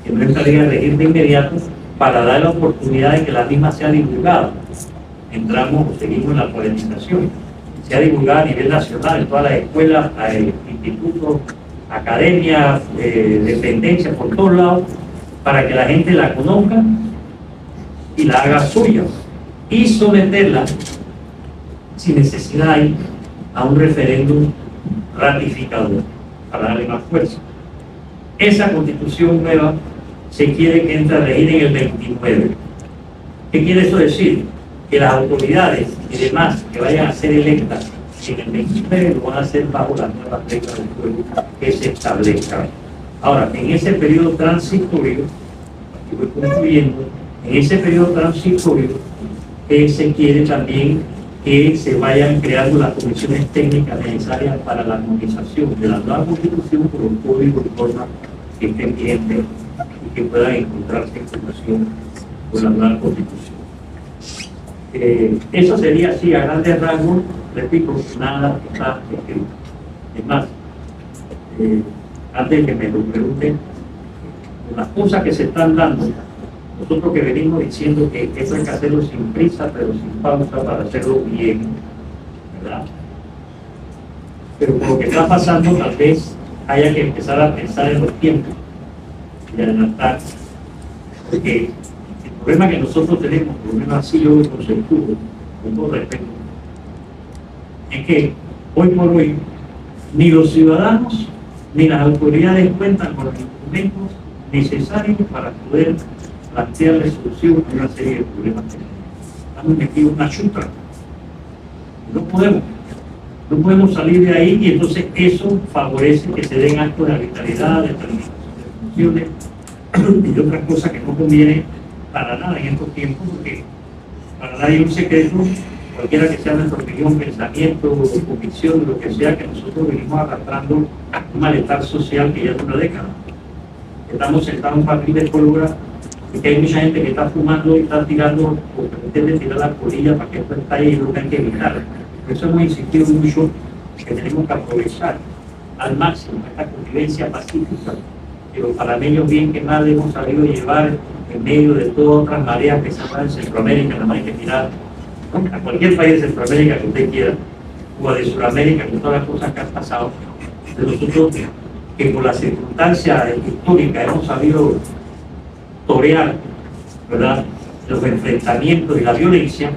Speaker 2: que no entraría a regir de inmediato para dar la oportunidad de que la misma sea divulgada. Entramos o seguimos en la polemización, sea divulgada a nivel nacional en todas las escuelas, institutos, academias, dependencias, por todos lados, para que la gente la conozca y la haga suya, y someterla, si necesidad hay, a un referéndum ratificador, para darle más fuerza. Esa constitución nueva se quiere que entre a regir en el 29. ¿Qué quiere eso decir? Que las autoridades y demás que vayan a ser electas en el 29 lo van a hacer bajo las nuevas reglas del juego que se establezcan. Ahora, en ese periodo transitorio, y voy concluyendo, en ese periodo transitorio se quiere también que se vayan creando las comisiones técnicas necesarias para la armonización de la nueva constitución con los códigos y normas que estén vigentes y que puedan encontrarse en relación con la nueva constitución. Eso sería así a grandes rasgos, repito, nada está escrito. Es más, antes de que me lo pregunten, las cosas que se están dando, nosotros que venimos diciendo que eso hay que hacerlo sin prisa, pero sin pausa para hacerlo bien, ¿verdad? Pero por lo que está pasando, tal vez haya que empezar a pensar en los tiempos y adelantar. Porque el problema que nosotros tenemos, por lo menos así yo lo conceptúo, con todo respeto, es que hoy por hoy ni los ciudadanos ni las autoridades cuentan con los instrumentos necesarios para poder plantear la solución a una serie de problemas que tenemos. Estamos metidos en una chuta. No podemos salir de ahí, y entonces eso favorece que se den actos de arbitrariedad, de terminación de funciones y otras cosas que no convienen para nada en estos tiempos, porque para nadie es un secreto, cualquiera que sea nuestra opinión, pensamiento, convicción, lo que sea, que nosotros venimos arrastrando un malestar social que ya es una década. Estamos sentados en un papel de pólvora y que hay mucha gente que está fumando y está tirando, o pretende tirar la colilla para que esto estalle, y lo que hay que evitar. Por eso hemos insistido mucho que tenemos que aprovechar al máximo esta convivencia pacífica que los panameños bien que mal hemos sabido llevar en medio de todas otras mareas que se dan en Centroamérica. Nada más hay que mirar a cualquier país de Centroamérica que usted quiera, o de Sudamérica, con todas las cosas que han pasado, de nosotros que por la circunstancia histórica hemos sabido torear, ¿verdad?, los enfrentamientos y la violencia.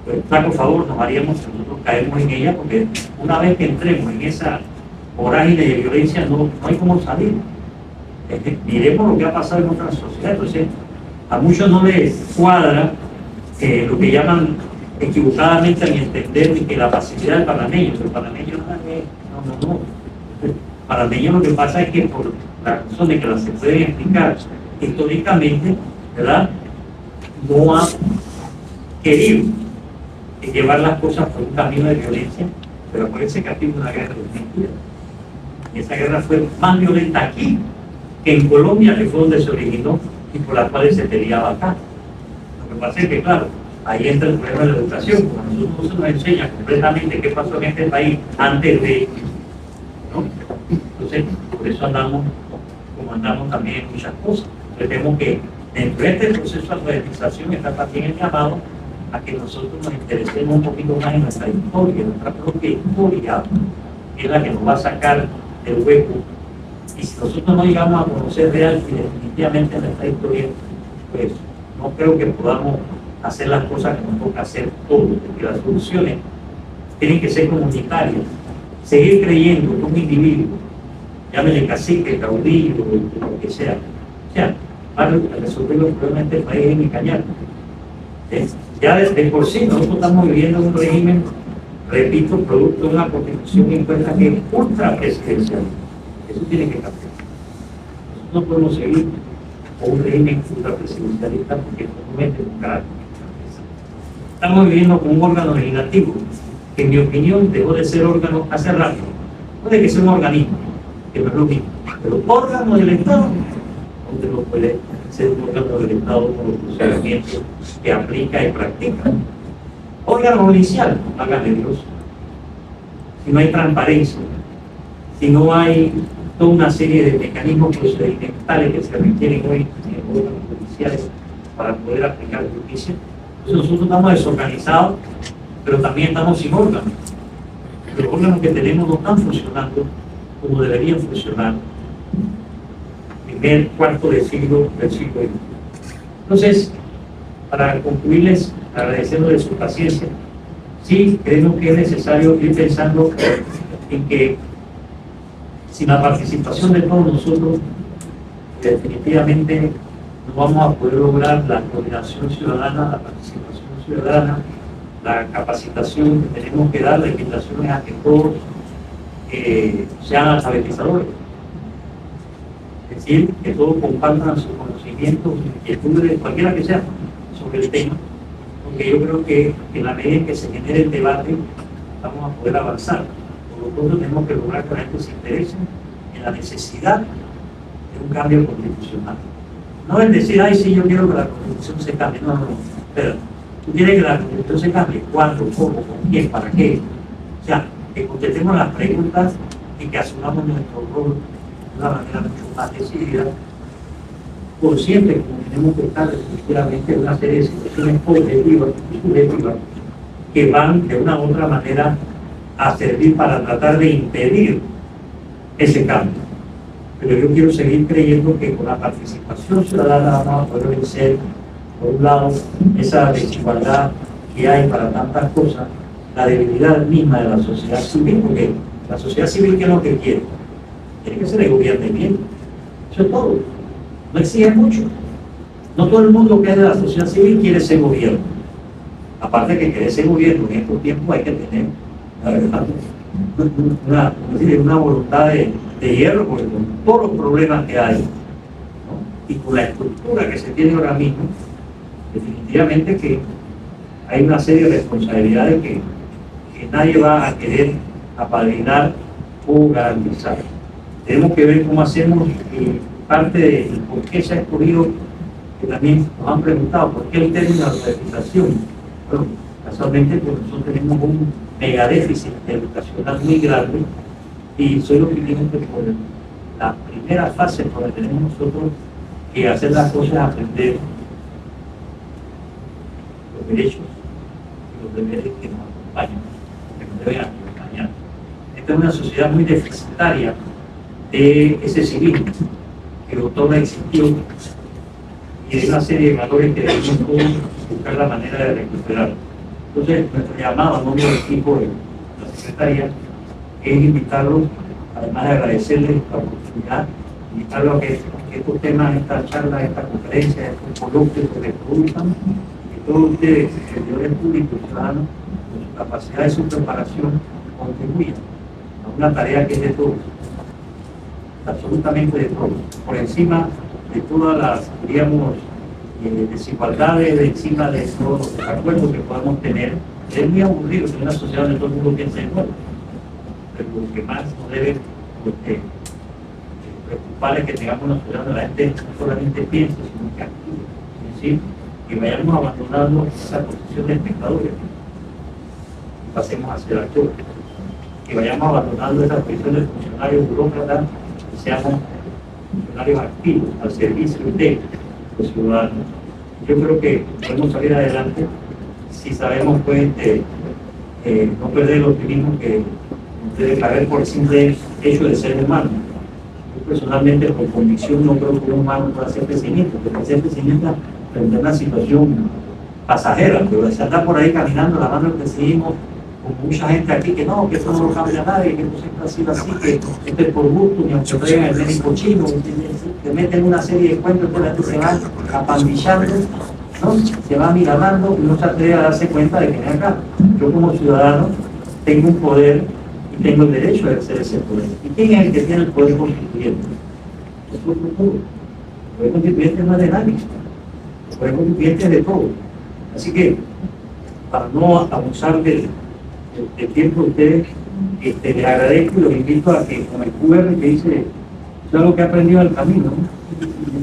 Speaker 2: Pues, por favor, nos haríamos si nosotros caemos en ella, porque una vez que entremos en esa vorágine de violencia no hay cómo salir. Miremos lo que ha pasado en otras sociedades. Entonces, a muchos no les cuadra lo que llaman equivocadamente a mi entender de que la facilidad del panameño, el panameño no. El panameño lo que pasa es que por la razón de que las se pueden explicar históricamente, ¿verdad?, no ha querido llevar las cosas por un camino de violencia, pero acuérdense que ha habido una guerra de 2010. Y esa guerra fue más violenta aquí que en Colombia, que fue donde se originó y por las cuales se peleaba acá. Lo que pasa es que, claro, ahí entra el problema de la educación. Como nosotros no se nos enseña completamente qué pasó en este país antes de, ¿no? Entonces, por eso andamos como andamos también en muchas cosas. Entonces, tenemos que, dentro de este proceso de alfabetización, está también el llamado a que nosotros nos interesemos un poquito más en nuestra historia, nuestra propia historia, que es la que nos va a sacar del hueco. Y si nosotros no llegamos a conocer real y definitivamente nuestra historia, pues no creo que podamos hacer las cosas que nos toca hacer todos, porque las soluciones tienen que ser comunitarias. Seguir creyendo que un individuo, llámele cacique, caudillo, lo que sea, para resolver los problemas de este país en Cañar. Ya desde por sí nosotros estamos viviendo un régimen, repito, producto de una constitución impuesta que es ultra presidencial. Eso tiene que cambiar. Nosotros no podemos seguir con un régimen ultra presidencialista porque no mete un carácter. Estamos viviendo con un órgano legislativo que, en mi opinión, dejó de ser órgano hace rato. Puede que sea un organismo, que no es lo mismo, pero órgano del Estado, donde no puede ser un órgano del Estado con los procedimientos que aplica y practica. Órgano judicial, hágame Dios. Si no hay transparencia, si no hay toda una serie de mecanismos procedimentales que se requieren hoy en órganos judiciales para poder aplicar justicia, entonces nosotros estamos desorganizados, pero también estamos sin órganos. Los órganos que tenemos no están funcionando como deberían funcionar. Primer cuarto del siglo XX. Entonces, para concluirles, agradeciéndoles su paciencia, sí creemos que es necesario ir pensando en que sin la participación de todos nosotros, definitivamente no vamos a poder lograr la coordinación ciudadana, la participación ciudadana, la capacitación que tenemos que dar, la invitación es a que todos sean alfabetizadores. Es decir, que todos compartan sus conocimientos, sus inquietudes, cualquiera que sea, sobre el tema, porque yo creo que en la medida en que se genere el debate, vamos a poder avanzar. Por lo tanto, tenemos que lograr que la gente se interese en la necesidad de un cambio constitucional. No es decir, ay, sí, yo quiero que la constitución se cambie. No. Pero tú quieres que la constitución se cambie. ¿Cuándo? ¿Cómo? ¿Con quién? ¿Para qué? O sea, que contestemos las preguntas y que asumamos nuestro rol de una manera mucho más decidida, consciente como tenemos que estar definitivamente en una serie de situaciones objetivas y subjetivas que van de una u otra manera a servir para tratar de impedir ese cambio. Pero yo quiero seguir creyendo que con la participación ciudadana vamos a poder vencer, por un lado, esa desigualdad que hay para tantas cosas, la debilidad misma de la sociedad civil, porque la sociedad civil, ¿qué es lo que quiere? Quiere que se le gobierne bien. Eso es todo. No exige mucho. No todo el mundo que es de la sociedad civil quiere ser gobierno. Aparte de que quiere ser gobierno en estos tiempos hay que tener, la verdad, una voluntad de hierro, porque con todos los problemas que hay, ¿no? Y con la estructura que se tiene ahora mismo, definitivamente que hay una serie de responsabilidades que nadie va a querer apadrinar o garantizar. Tenemos que ver cómo hacemos parte de por qué se ha escogido, que también nos han preguntado, ¿por qué el término de alfabetización? Bueno, casualmente porque nosotros tenemos un mega déficit educacional muy grande y soy opiniones que por la primera fase por la que tenemos nosotros que hacer las cosas, aprender los derechos y los deberes que nos acompañan, que nos deben acompañar. Esta es una sociedad muy deficitaria de ese civismo que lo toma existió y de una serie de valores que debemos buscar la manera de recuperar. Entonces, nuestro llamado a nombre del equipo de la Secretaría es invitarlos, además de agradecerles la oportunidad, invitarlos a que estos temas, esta charla, esta conferencia, estos coloquios se reproduzcan, que todos ustedes, servidores públicos, ciudadanos, con su capacidad y su preparación, contribuyan a una tarea que es de todos, absolutamente de todos, por encima de todas las, digamos, desigualdades, de encima de todos los desacuerdos que podamos tener. Es muy aburrido en una sociedad donde todo el mundo piensa igual, pero lo que más nos debe preocupar es que tengamos una sociedad donde la gente no solamente piense, sino que actúe, es decir, que vayamos abandonando esa posición de espectadores y pasemos a ser actores, que vayamos abandonando esa posición de funcionarios burócratas y seamos funcionarios activos al servicio de los ciudadanos. Yo creo que podemos salir adelante si sabemos pues, no perder el optimismo que nos debe caber por el simple hecho de ser humano. Yo personalmente, por convicción, no creo que un humano pueda ser pesimista, porque ser pesimista frente a una situación pasajera, pero se anda por ahí caminando, lavando el pesimismo, con mucha gente aquí que no, que eso no lo cambia nadie, que esto siempre ha sido así, que esto es por gusto, ni aunque traigan el médico chino, te meten una serie de cuentos por la que se van apandillando, ¿no? Se van miramando y no se atreve a darse cuenta de que ven acá. Yo como ciudadano tengo un poder y tengo el derecho a ejercer ese poder. ¿Y quién es el que tiene el poder constituyente? Es el futuro. El poder constituyente no es de nadie. El poder constituyente es de todos. Así que, para no abusar del tiempo de ustedes, les agradezco y los invito a que con el QR que dice todo lo que he aprendido en el camino,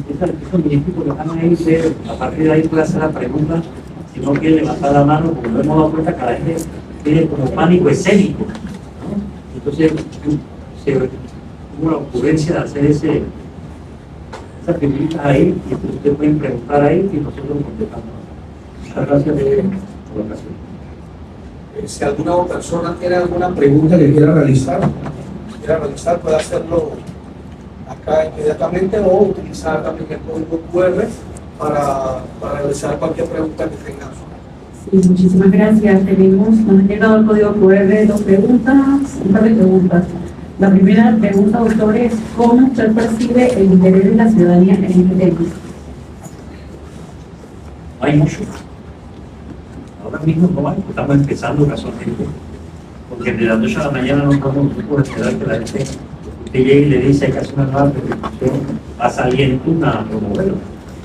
Speaker 2: esos ministros que están ahí, a partir de ahí puede hacer la pregunta si no quiere levantar la mano, porque no hemos dado cuenta que la gente tiene como pánico escénico, ¿no? Entonces hubo la ocurrencia de hacer esas preguntas ahí, y entonces ustedes pueden preguntar ahí y nosotros contestamos. Muchas gracias por la ocasión.
Speaker 1: Si alguna otra persona tiene alguna pregunta que quiera realizar, puede hacerlo acá inmediatamente o utilizar también el código QR para realizar cualquier pregunta que tengan.
Speaker 3: Sí, muchísimas gracias. Nos han llegado el código QR dos preguntas, un par de preguntas. La primera pregunta, doctor, es ¿cómo usted percibe el interés de la ciudadanía en este tema?
Speaker 2: Hay mucho. Ahora mismo no hay, estamos empezando casualmente, porque de las 8 de la mañana no podemos esperar que la gente llegue y le dice que hace una nueva presentación, va a salir en una a promoverlo.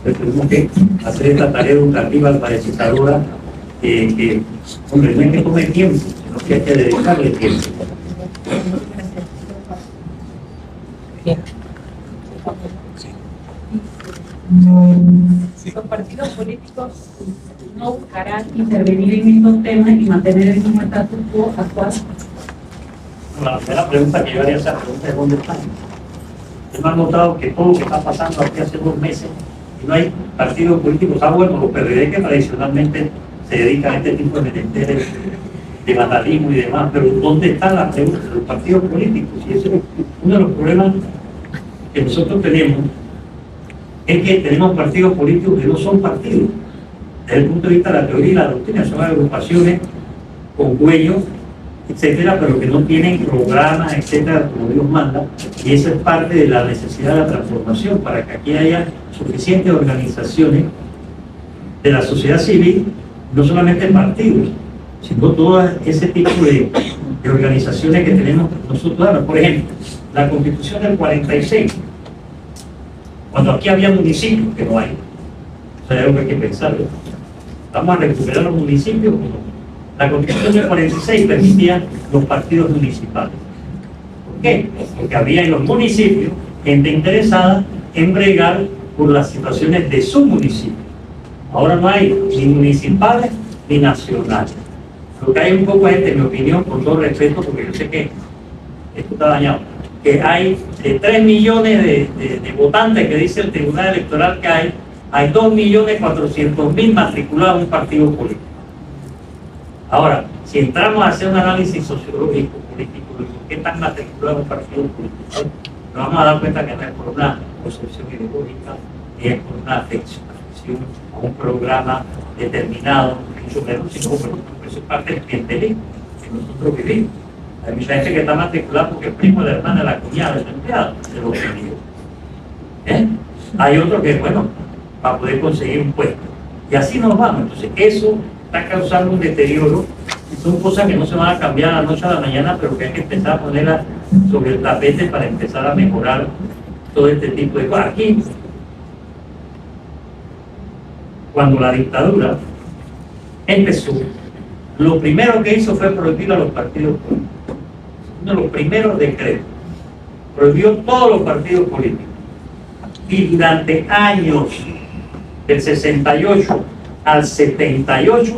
Speaker 2: Entonces tenemos que hacer esta tarea educativa, alfabetizadora, que hombre, no es que tome tiempo, sino que hay que dedicarle tiempo.
Speaker 3: Los partidos políticos no buscarán intervenir en estos temas y mantener el mismo status quo actual.
Speaker 2: La primera pregunta que yo haría esa pregunta es ¿dónde están? Hemos notado que todo lo que está pasando aquí hace 2 meses y no hay partidos políticos, bueno, los PRD que tradicionalmente se dedican a este tipo de de vandalismo y demás, pero ¿dónde están las preguntas de los partidos políticos? Y ese es uno de los problemas que nosotros tenemos, es que tenemos partidos políticos que no son partidos. Desde el punto de vista de la teoría y la doctrina, son agrupaciones con cuello, etcétera, pero que no tienen programas, etcétera, como Dios manda, y eso es parte de la necesidad de la transformación, para que aquí haya suficientes organizaciones de la sociedad civil, no solamente partidos, sino todo ese tipo de organizaciones que tenemos nosotros. Por ejemplo, la Constitución del 46, cuando aquí había municipios, que no hay, o sea, es algo que hay que pensar, ¿no? Vamos a recuperar los municipios. La Constitución del 46 permitía los partidos municipales. ¿Por qué? Porque había en los municipios gente interesada en bregar por las situaciones de su municipio. Ahora no hay ni municipales ni nacionales. Lo que hay un poco es, en mi opinión, con todo respeto, porque yo sé que esto está dañado, que hay de 3 millones de votantes que dice el Tribunal Electoral que hay 2.400.000 matriculados en un partido político. Ahora, si entramos a hacer un análisis sociológico, político, de por qué están matriculados en un partido político, nos vamos a dar cuenta que no es por una concepción ideológica, ni es por una afección a un programa determinado, mucho menos, sino por eso es parte del clientelismo que nosotros vivimos. Hay mucha gente que está matriculada porque es primo de la hermana, de la cuñada, del empleado, de los amigos. Hay otro que, bueno, para poder conseguir un puesto. Y así nos vamos. Entonces, eso está causando un deterioro. Son cosas que no se van a cambiar de la noche a la mañana, pero que hay que empezar a ponerlas sobre el tapete para empezar a mejorar todo este tipo de cosas. Aquí, cuando la dictadura empezó, lo primero que hizo fue prohibir a los partidos políticos. Uno de los primeros decretos. Prohibió todos los partidos políticos. Y durante años, del 68 al 78,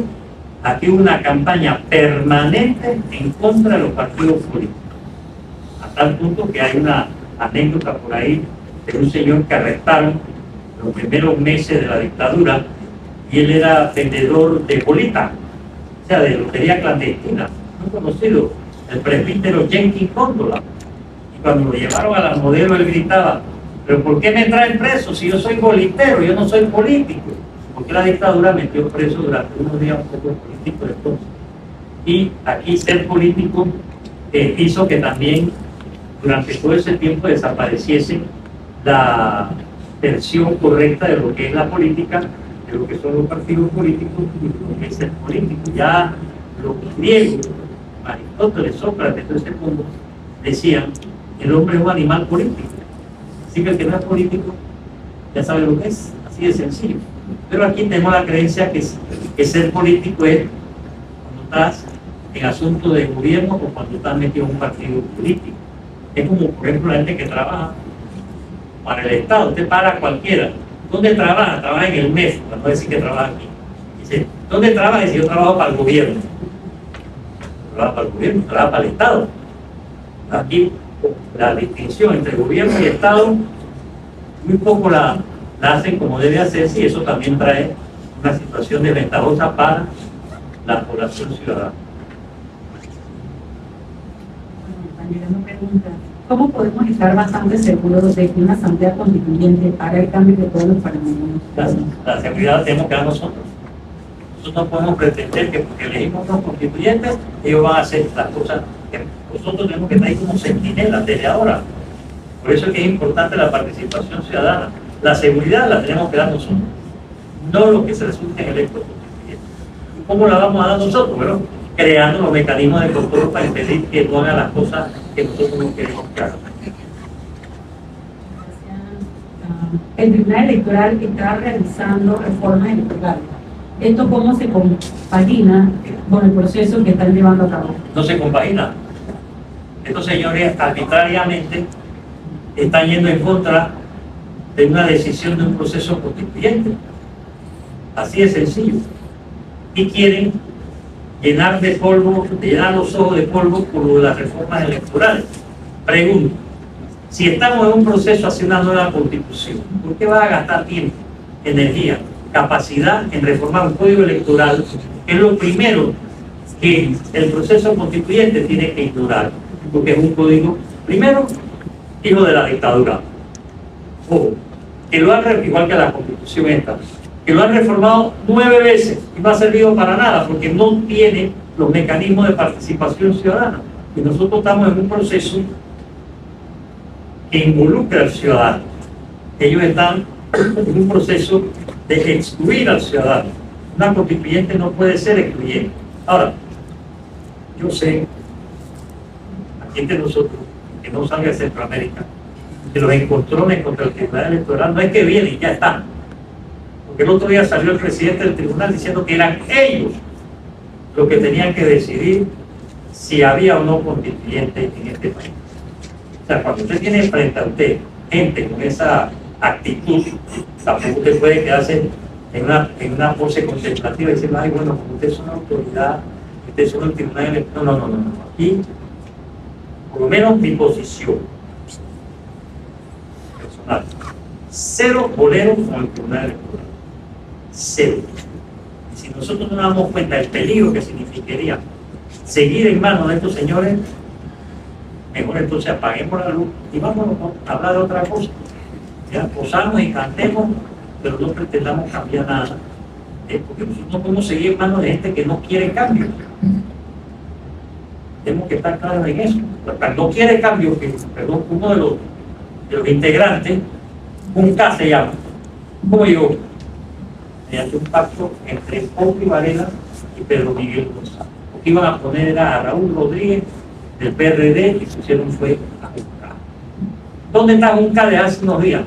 Speaker 2: aquí hubo una campaña permanente en contra de los partidos políticos. A tal punto que hay una anécdota por ahí de un señor que arrestaron los primeros meses de la dictadura, y él era vendedor de bolita, o sea, de lotería clandestina, muy conocido, el presbítero Jenkins Córdoba. Y cuando lo llevaron a la modelo, él gritaba: ¿pero por qué me traen preso si yo soy bolitero, yo no soy político? Porque la dictadura metió preso durante unos días un poco político entonces. Y aquí ser político hizo que también durante todo ese tiempo desapareciese la versión correcta de lo que es la política, de lo que son los partidos políticos y lo que es el político. Ya los griegos, Aristóteles, Sócrates, todo ese mundo, decían: el hombre es un animal político. Así que el que no es político ya sabe lo que es, así de sencillo. Pero aquí tenemos la creencia que ser político es cuando estás en asuntos de gobierno o cuando estás metido en un partido político. Es como, por ejemplo, la gente que trabaja para el Estado. Usted para cualquiera. ¿Dónde trabaja? Trabaja en el MEF, para no decir que trabaja aquí. Dice: ¿dónde trabaja? Dice: yo trabajo para el gobierno. Trabaja para el gobierno, trabaja para el Estado. Aquí la distinción entre gobierno y Estado muy poco la hacen como debe hacerse, y eso también trae una situación desventajosa para la población ciudadana.
Speaker 3: ¿Cómo podemos estar bastante seguros de que una asamblea constituyente hará el cambio de todos los panameños?
Speaker 2: La seguridad la tenemos que dar nosotros. Nosotros no podemos pretender que porque elegimos unos constituyentes, ellos van a hacer las cosas. Nosotros tenemos que estar ahí como centinelas desde ahora. Por eso es que es importante la participación ciudadana. La seguridad la tenemos que dar nosotros, no lo que se resulte en electos constituyentes. ¿Y cómo la vamos a dar nosotros? Bueno, creando los mecanismos de control para impedir que no hagan las cosas que nosotros no queremos que hagan.
Speaker 3: El Tribunal Electoral está realizando reformas electorales. ¿Esto cómo se compagina con el proceso que están llevando a cabo?
Speaker 2: No se compagina. Estos señores arbitrariamente están yendo en contra de una decisión de un proceso constituyente. Así de sencillo. Y quieren llenar de polvo, llenar los ojos de polvo por las reformas electorales. Pregunto: si estamos en un proceso hacia una nueva constitución, ¿por qué va a gastar tiempo, energía, capacidad en reformar un código electoral, que es lo primero que el proceso constituyente tiene que ignorar, porque es un código, primero, hijo de la dictadura, o que lo han, igual que la constitución esta, que lo han reformado 9 veces y no ha servido para nada, porque no tiene los mecanismos de participación ciudadana. Y nosotros estamos en un proceso que involucra al ciudadano. Ellos están en un proceso de excluir al ciudadano. Una constituyente no puede ser excluyente. Ahora, yo sé, aquí entre nosotros, que no salga de Centroamérica, que los encontrones contra el Tribunal Electoral no es que vienen y ya están. Porque el otro día salió el presidente del tribunal diciendo que eran ellos los que tenían que decidir si había o no constituyente en este país. O sea, cuando usted tiene frente a usted gente con esa actitud, tampoco usted puede quedarse en una pose contemplativa y decir, ay, bueno, como usted es una autoridad, usted es un tribunal electoral. No. Aquí, por lo menos mi posición personal, 0 boleros con el tribunal electoral. 0. Y si nosotros no nos damos cuenta del peligro que significaría seguir en manos de estos señores, mejor entonces apaguemos la luz y vamos a hablar de otra cosa. Ya posamos y cantemos, pero no pretendamos cambiar nada. Porque nosotros no podemos seguir en manos de gente que no quiere cambio. Tenemos que estar claros en eso. No quiere cambio, que, perdón, uno de los integrantes, un K se llama, como yo, me hace un pacto entre Paulo Varela y Pedro Miguel González. Lo que iban a poner era a Raúl Rodríguez del PRD y pusieron fue a Junca. ¿Dónde está Junca de hace unos días?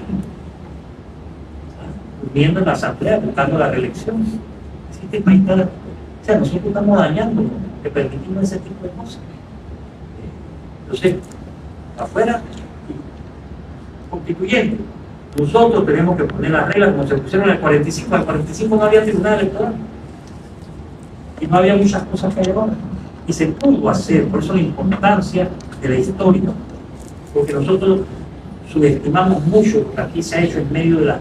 Speaker 2: Durmiendo en la asamblea, buscando la reelección. Este país está, o sea, nosotros estamos dañando, que permitimos ese tipo de cosas. Entonces, afuera, constituyente. Nosotros tenemos que poner las reglas como se pusieron en el 45. En el 45 no había tribunal electoral. Y no había muchas cosas que llevar. Y se pudo hacer, por eso la importancia de la historia. Porque nosotros subestimamos mucho lo que aquí se ha hecho en medio de las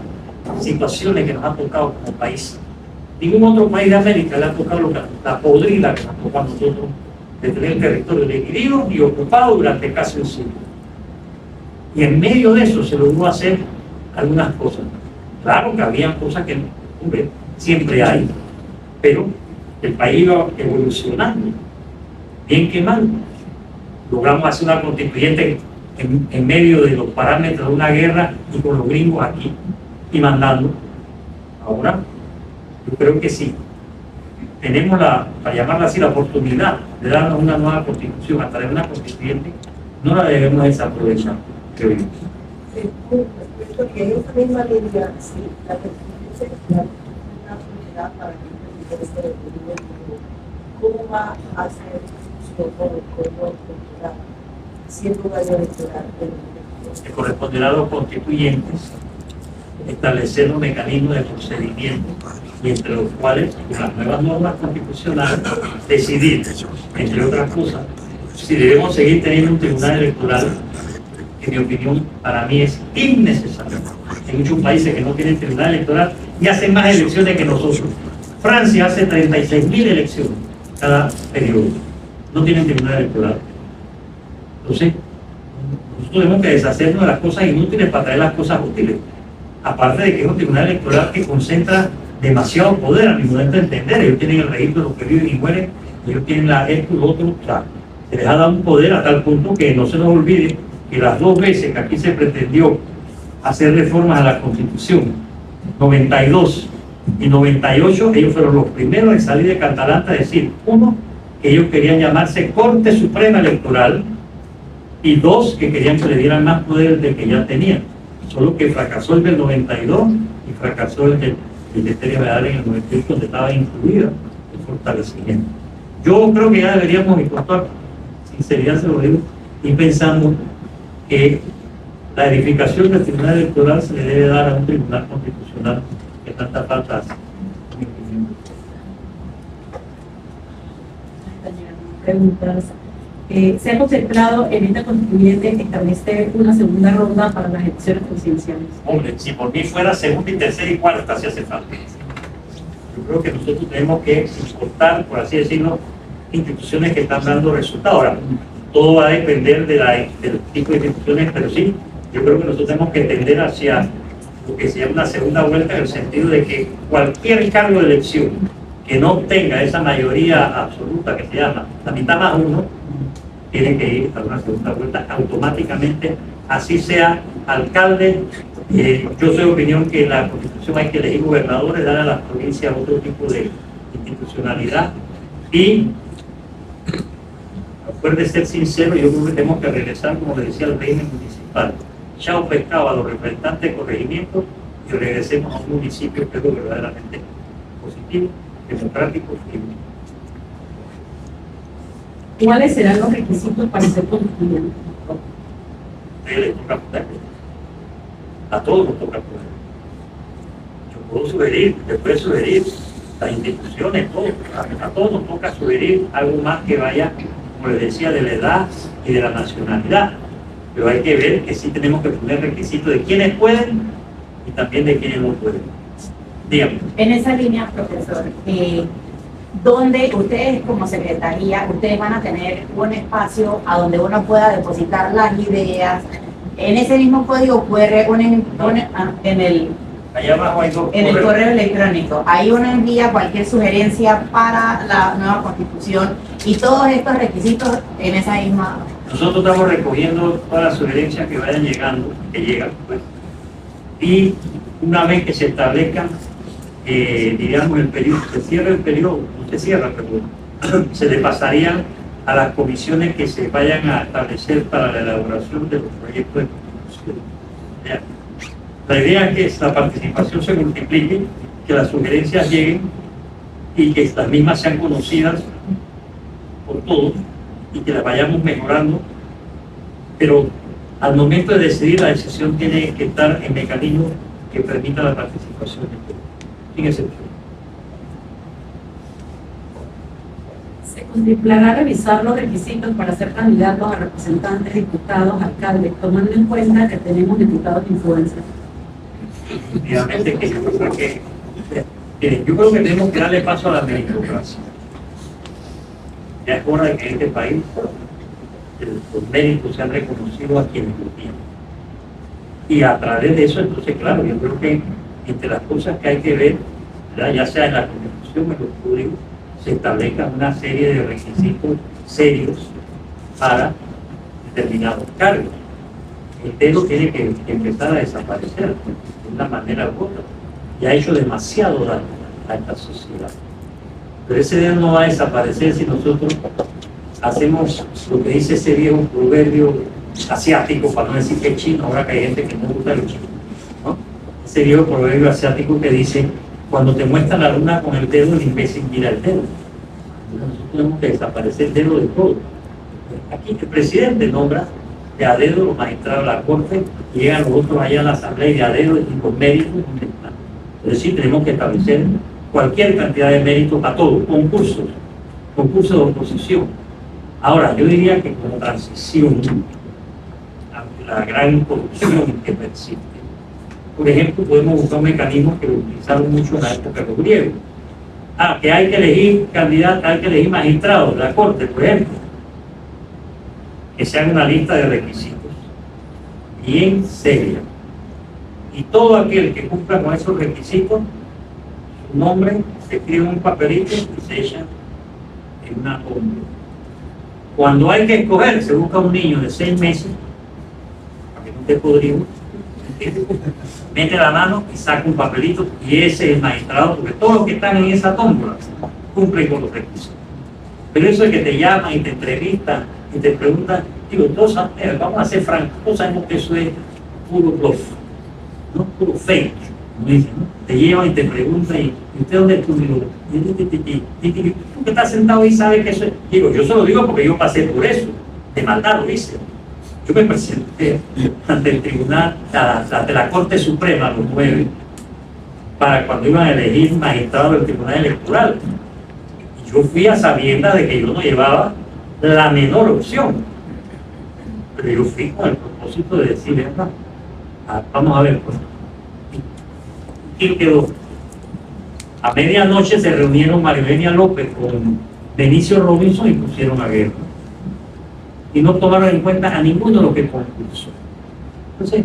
Speaker 2: situaciones que nos han tocado como país. Ningún otro país de América le ha tocado la podrida que nos tocó a nosotros de tener el territorio dividido y ocupado durante casi un siglo. Y en medio de eso se logró hacer algunas cosas. Claro que había cosas que, hombre, siempre hay, pero el país iba evolucionando, bien que mal. Logramos hacer una constituyente en medio de los parámetros de una guerra y con los gringos aquí y mandando. Ahora, yo creo que sí. Tenemos para llamarla así, la oportunidad de darnos una nueva constitución, a través de una constituyente, no la debemos desaprovechar, creo yo.
Speaker 4: Porque en esta misma línea, si la constitución es una oportunidad para que el presidente del gobierno, ¿cómo va a hacer su gobierno electoral, siendo un año electoral?
Speaker 2: Que corresponderá a los constituyentes establecer un mecanismo de procedimiento y entre los cuales, con las nuevas normas constitucionales, decidir, entre otras cosas, si debemos seguir teniendo un tribunal electoral, que en mi opinión, para mí es innecesario. Hay muchos países que no tienen tribunal electoral y hacen más elecciones que nosotros. Francia hace 36.000 elecciones cada periodo. No tienen tribunal electoral. Entonces, nosotros tenemos que deshacernos de las cosas inútiles para traer las cosas útiles. Aparte de que es un tribunal electoral que concentra demasiado poder, a mi modo de entender. Ellos tienen el registro de los que viven y mueren, ellos tienen esto y lo otro. O sea, se les ha dado un poder a tal punto que no se nos olvide que las 2 veces que aquí se pretendió hacer reformas a la Constitución, 92 y 98, ellos fueron los primeros en salir de Catalanta a decir, 1, que ellos querían llamarse Corte Suprema Electoral, y 2, que querían que le dieran más poder del que ya tenían. Solo que fracasó el del 92 y fracasó el de Eteria Medal en el 98, donde estaba incluida el fortalecimiento. Yo creo que ya deberíamos, y con toda sinceridad se lo digo, ir pensando que la edificación del tribunal electoral se le debe dar a un tribunal constitucional que tanta falta hace.
Speaker 3: Preguntas. ¿Se ha contemplado en esta constituyente establecer una segunda ronda para las elecciones presidenciales?
Speaker 2: Hombre, si por mí fuera segunda y tercera y cuarta, si hace falta. Yo creo que nosotros tenemos que importar, por así decirlo, instituciones que están dando resultados. Ahora, todo va a depender del tipo de instituciones, pero sí, yo creo que nosotros tenemos que tender hacia lo que se llama una segunda vuelta, en el sentido de que cualquier cargo de elección que no obtenga esa mayoría absoluta que se llama la mitad más uno, tiene que ir a una segunda vuelta automáticamente, así sea alcalde. Yo soy de opinión que en la Constitución hay que elegir gobernadores, dar a las provincias otro tipo de institucionalidad. Y recuerde ser sincero, yo creo que tenemos que regresar, como le decía, al régimen municipal. Chao pescado a los representantes de corregimiento y regresemos a un municipio que es lo verdaderamente positivo, democrático y libre.
Speaker 3: ¿Cuáles serán los requisitos para ser constituyente?
Speaker 2: A ustedes les toca poder. A todos nos toca poder. Yo puedo sugerir, usted puede sugerir, las instituciones, a todos nos toca sugerir algo más que vaya, como les decía, de la edad y de la nacionalidad. Pero hay que ver que sí tenemos que poner requisitos de quienes pueden y también de quienes no pueden. Dígame.
Speaker 5: En esa línea, profesor, donde ustedes como secretaría, ustedes van a tener un espacio a donde uno pueda depositar las ideas. En ese mismo código QR, en el
Speaker 2: Allá abajo hay dos
Speaker 5: en el
Speaker 2: correos.
Speaker 5: correo electrónico, ahí uno envía cualquier sugerencia para la nueva constitución y todos estos requisitos en esa misma.
Speaker 2: Nosotros estamos recogiendo todas las sugerencias que vayan llegando, que llegan, pues. Y una vez que se establezcan, digamos, el periodo, se cierra el periodo, no se cierra, pero se le pasarían a las comisiones que se vayan a establecer para la elaboración de los proyectos de constitución. ¿Ya? La idea es que la participación se multiplique, que las sugerencias lleguen y que las mismas sean conocidas por todos y que las vayamos mejorando, pero al momento de decidir, la decisión tiene que estar en mecanismos que permitan la participación de todos, sin excepción.
Speaker 3: Se contemplará revisar los requisitos para ser candidatos a representantes, diputados, alcaldes, tomando en cuenta que tenemos diputados influencers.
Speaker 2: Definitivamente que yo creo que tenemos que darle paso a la meritocracia. Ya es hora de que en este país los méritos sean reconocidos a quienes lo tienen. Y a través de eso, entonces, claro, yo creo que entre las cosas que hay que ver, ¿verdad?, ya sea en la Constitución o en los códigos, se establezcan una serie de requisitos serios para determinados cargos. El dedo tiene que empezar a desaparecer de una manera u otra. Y ha hecho demasiado daño a esta sociedad. Pero ese dedo no va a desaparecer si nosotros hacemos lo que dice ese viejo proverbio asiático, para no decir que es chino, ahora que hay gente que no gusta los chinos, ¿no? Ese viejo proverbio asiático que dice: cuando te muestra la luna con el dedo, el imbécil mira el dedo. Nosotros tenemos que desaparecer el dedo de todo. Aquí el presidente nombra de a dedo los magistrados de la corte, y llegan los otros allá a la asamblea y de a dedo y con méritos. Es decir, tenemos que establecer cualquier cantidad de méritos para todos, concursos de oposición. Ahora, yo diría que como transición ante la gran corrupción que persiste, por ejemplo, podemos buscar un mecanismo que lo utilizaron mucho en la época de los griegos. Que hay que elegir candidatos, hay que elegir magistrados de la corte, por ejemplo, que se haga una lista de requisitos bien seria. Y todo aquel que cumpla con esos requisitos, su nombre se escribe en un papelito y se echa en una tómbola. Cuando hay que escoger, se busca un niño de 6 meses, para que no esté podrido, mete la mano y saca un papelito, y ese es el magistrado, porque todos los que están en esa tómbola cumplen con los requisitos. Pero eso es que te llaman y te entrevistan y te preguntan, digo, todos vamos a ser francos, todos sabemos que eso es puro bluff, ¿no? Puro fake, como dicen, ¿no? Te llevan y te preguntan, ¿y usted dónde estudió? Tú que estás sentado ahí sabes que eso es. Digo, yo se lo digo porque yo pasé por eso, de maldad lo hice. Yo me presenté ante el tribunal, ante la Corte Suprema, los 9, para cuando iban a elegir magistrado del Tribunal Electoral. Y yo fui a sabiendas de que yo no llevaba la menor opción. Pero yo fui con el propósito de decir, vamos a ver, pues. ¿Quién quedó? A medianoche se reunieron María Eugenia López con Benicio Robinson y pusieron a Guerra. Y no tomaron en cuenta a ninguno de los que concursó. Entonces,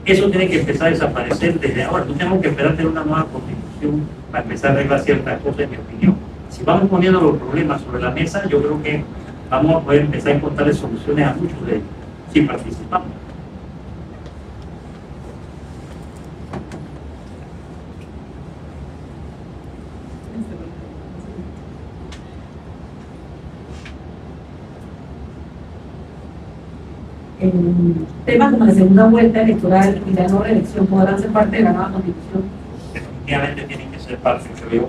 Speaker 2: eso tiene que empezar a desaparecer desde ahora. No tenemos que esperar tener una nueva constitución para empezar a arreglar ciertas cosas, en mi opinión. Si vamos poniendo los problemas sobre la mesa, yo creo que vamos a poder empezar a encontrar soluciones a muchos de ellos, si participamos.
Speaker 3: Temas como la segunda vuelta electoral y la no reelección podrán ser parte de la nueva constitución.
Speaker 2: Definitivamente tienen que ser parte, creo.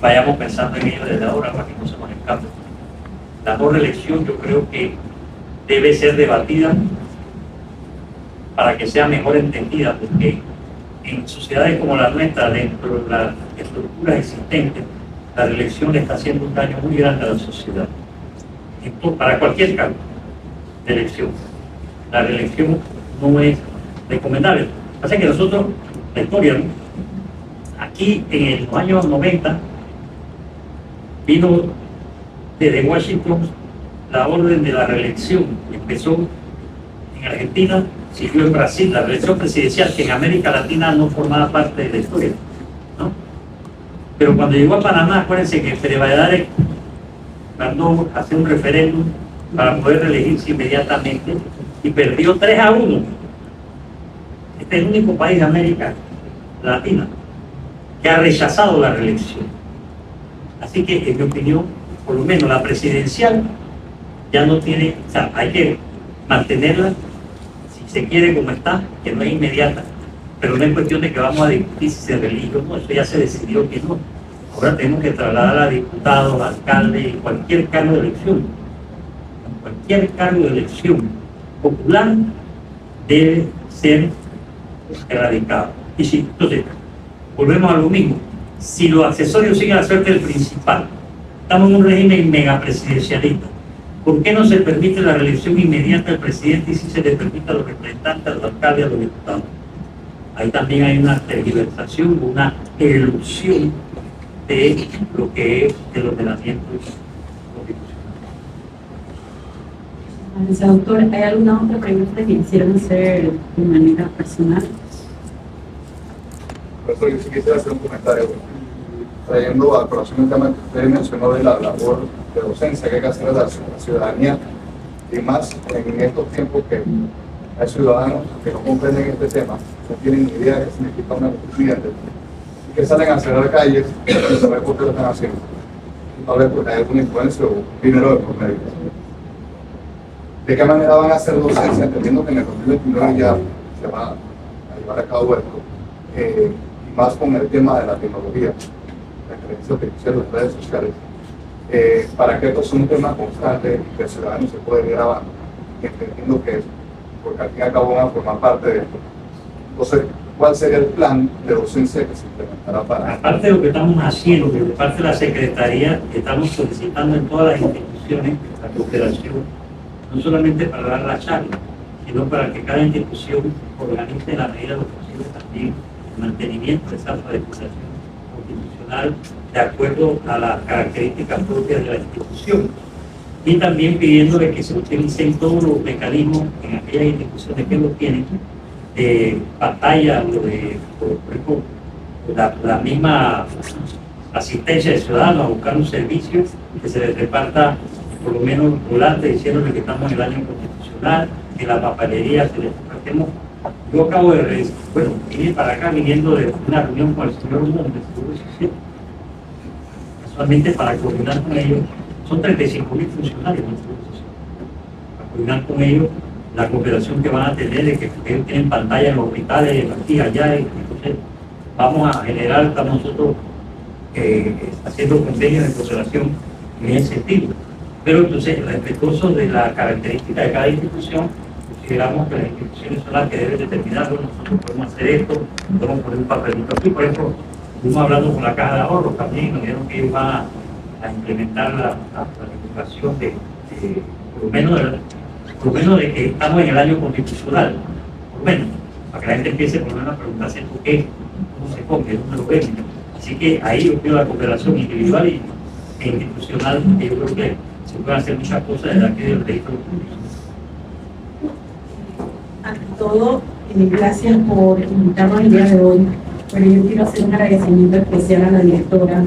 Speaker 2: Vayamos pensando en ello desde ahora para que no se nos escape. La no reelección yo creo que debe ser debatida para que sea mejor entendida, porque en sociedades como la nuestra, dentro de las estructuras existentes, la reelección le está haciendo un daño muy grande a la sociedad. Entonces, para cualquier cargo de elección, la reelección no es recomendable. Pasa que nosotros, la historia, ¿no? Aquí en los años 90 vino desde Washington la orden de la reelección. Empezó en Argentina, siguió en Brasil, la reelección presidencial, que en América Latina no formaba parte de la historia, ¿no? Pero cuando llegó a Panamá, acuérdense que Pérez Valladares mandó a hacer un referéndum para poder reelegirse inmediatamente y perdió 3-1. Este es el único país de América Latina que ha rechazado la reelección. Así que, en mi opinión, por lo menos la presidencial ya no tiene, o sea, hay que mantenerla, si se quiere como está, que no es inmediata, pero no es cuestión de que vamos a discutir si se reelige o no, eso ya se decidió que no. Ahora tenemos que trasladar a diputados, alcaldes y cualquier cargo de elección. Cualquier cargo de elección popular debe ser erradicado. Y sí, entonces, volvemos a lo mismo. Si los accesorios siguen la suerte del principal, estamos en un régimen megapresidencialista. ¿Por qué no se permite la reelección inmediata del presidente y si se le permite a los representantes, a los alcaldes, a los diputados? Ahí también hay una tergiversación, una elusión de lo que es el ordenamiento constitucional.
Speaker 3: Doctor, ¿hay alguna otra pregunta que quisieran hacer de manera personal?
Speaker 6: Profesor, yo sí quisiera hacer un comentario. Trayendo a colación el tema que usted mencionó de la labor de docencia que hay que hacer a la ciudadanía, y más en estos tiempos que hay ciudadanos que no comprenden este tema, no tienen ni idea de qué significa una constituyente, y que salen a cerrar calles sin saber por qué lo están haciendo. Tal vez porque hay alguna influencia o dinero de por medio. ¿De qué manera van a hacer docencia, entendiendo que en el 2029 ya se va a llevar a cabo esto? Y más con el tema de la tecnología, la inteligencia artificial, las redes sociales, para que esto sea un tema constante y que el ciudadano se pueda ir grabando, entendiendo que es, porque al fin y al cabo van a formar parte de esto. Entonces, ¿cuál sería el plan de docencia que se implementará para?
Speaker 2: Aparte de lo que estamos haciendo, de parte de la Secretaría, estamos solicitando en todas las instituciones la cooperación, no solamente para dar la charla, sino para que cada institución organice en la medida de lo posible también el mantenimiento de esa regulación constitucional de acuerdo a las características propias de la institución. Y también pidiéndole que se utilicen todos los mecanismos en aquellas instituciones que lo tienen, pantalla, por ejemplo, la misma asistencia de ciudadanos a buscar un servicio que se les reparta por lo menos volante diciéndole que estamos en el año constitucional, que la papelería se les repartemos. Yo acabo de, vine para acá viniendo de una reunión con el señor Montes, casualmente para coordinar con ellos. Son 35.000 funcionarios, ¿no? Para coordinar con ellos la cooperación que van a tener, de que ellos tienen pantalla en los hospitales, aquí, allá, y entonces vamos a generar, estamos nosotros haciendo convenios de cooperación en ese sentido. Pero entonces, respetuoso de la característica de cada institución, consideramos que las instituciones son las que deben determinarlo. Nosotros podemos hacer esto, podemos poner un papelito aquí. Por ejemplo, estuvimos hablando con la Caja de Ahorros también, nos dijeron que ellos van a implementar la regulación por lo menos de que estamos en el año constitucional, por lo menos, para que la gente empiece por lo menos a preguntarse por qué, cómo se come, dónde lo ven. Así que ahí yo pido la cooperación individual y e institucional, porque yo creo que se pueden hacer muchas cosas desde aquí del registro público.
Speaker 3: Ante todo, gracias por invitarnos el día de hoy, pero yo quiero hacer un agradecimiento especial a la directora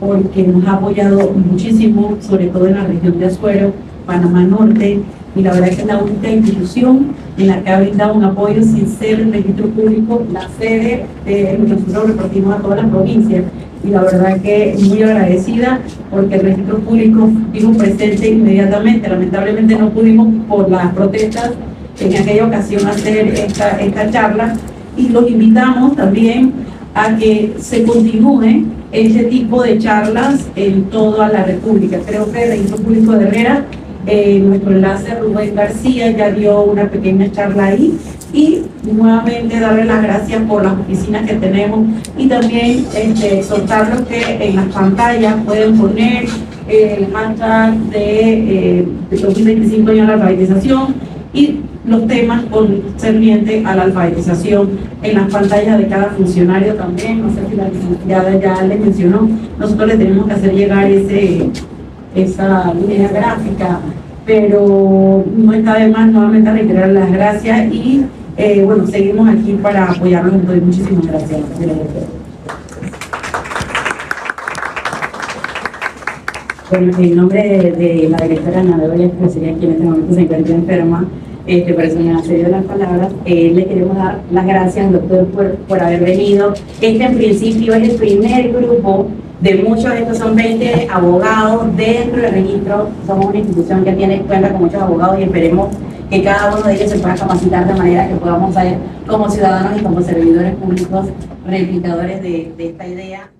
Speaker 3: porque nos ha apoyado muchísimo, sobre todo en la región de Azuero, Panamá Norte, y la verdad que es la única institución en la que ha brindado un apoyo sin ser el registro público, la sede de nosotros repartimos a todas las provincias, y la verdad que muy agradecida porque el registro público estuvo presente inmediatamente. Lamentablemente no pudimos por las protestas en aquella ocasión hacer esta charla, y los invitamos también a que se continúe este tipo de charlas en toda la República. Creo que el Registro Público de Herrera, nuestro enlace Rubén García ya dio una pequeña charla ahí, y nuevamente darle las gracias por las oficinas que tenemos, y también soltarlos que en las pantallas pueden poner el hashtag de 2025 años de la alfabetización y los temas concernientes a la alfabetización en las pantallas de cada funcionario también. No sé si la licenciada ya le mencionó, nosotros le tenemos que hacer llegar esa línea gráfica, pero no está de más nuevamente reiterar las gracias, y bueno, seguimos aquí para apoyarlos. Entonces, muchísimas gracias.
Speaker 5: Bueno, en nombre de la directora Ana Bedoya, que sería quien en este momento se encuentra enferma, por eso me ha cedido las palabras, le queremos dar las gracias al doctor por haber venido. Este en principio es el primer grupo de muchos, estos son 20 abogados dentro del registro. Somos una institución que cuenta con muchos abogados, y esperemos que cada uno de ellos se pueda capacitar de manera que podamos ser como ciudadanos y como servidores públicos replicadores de esta idea.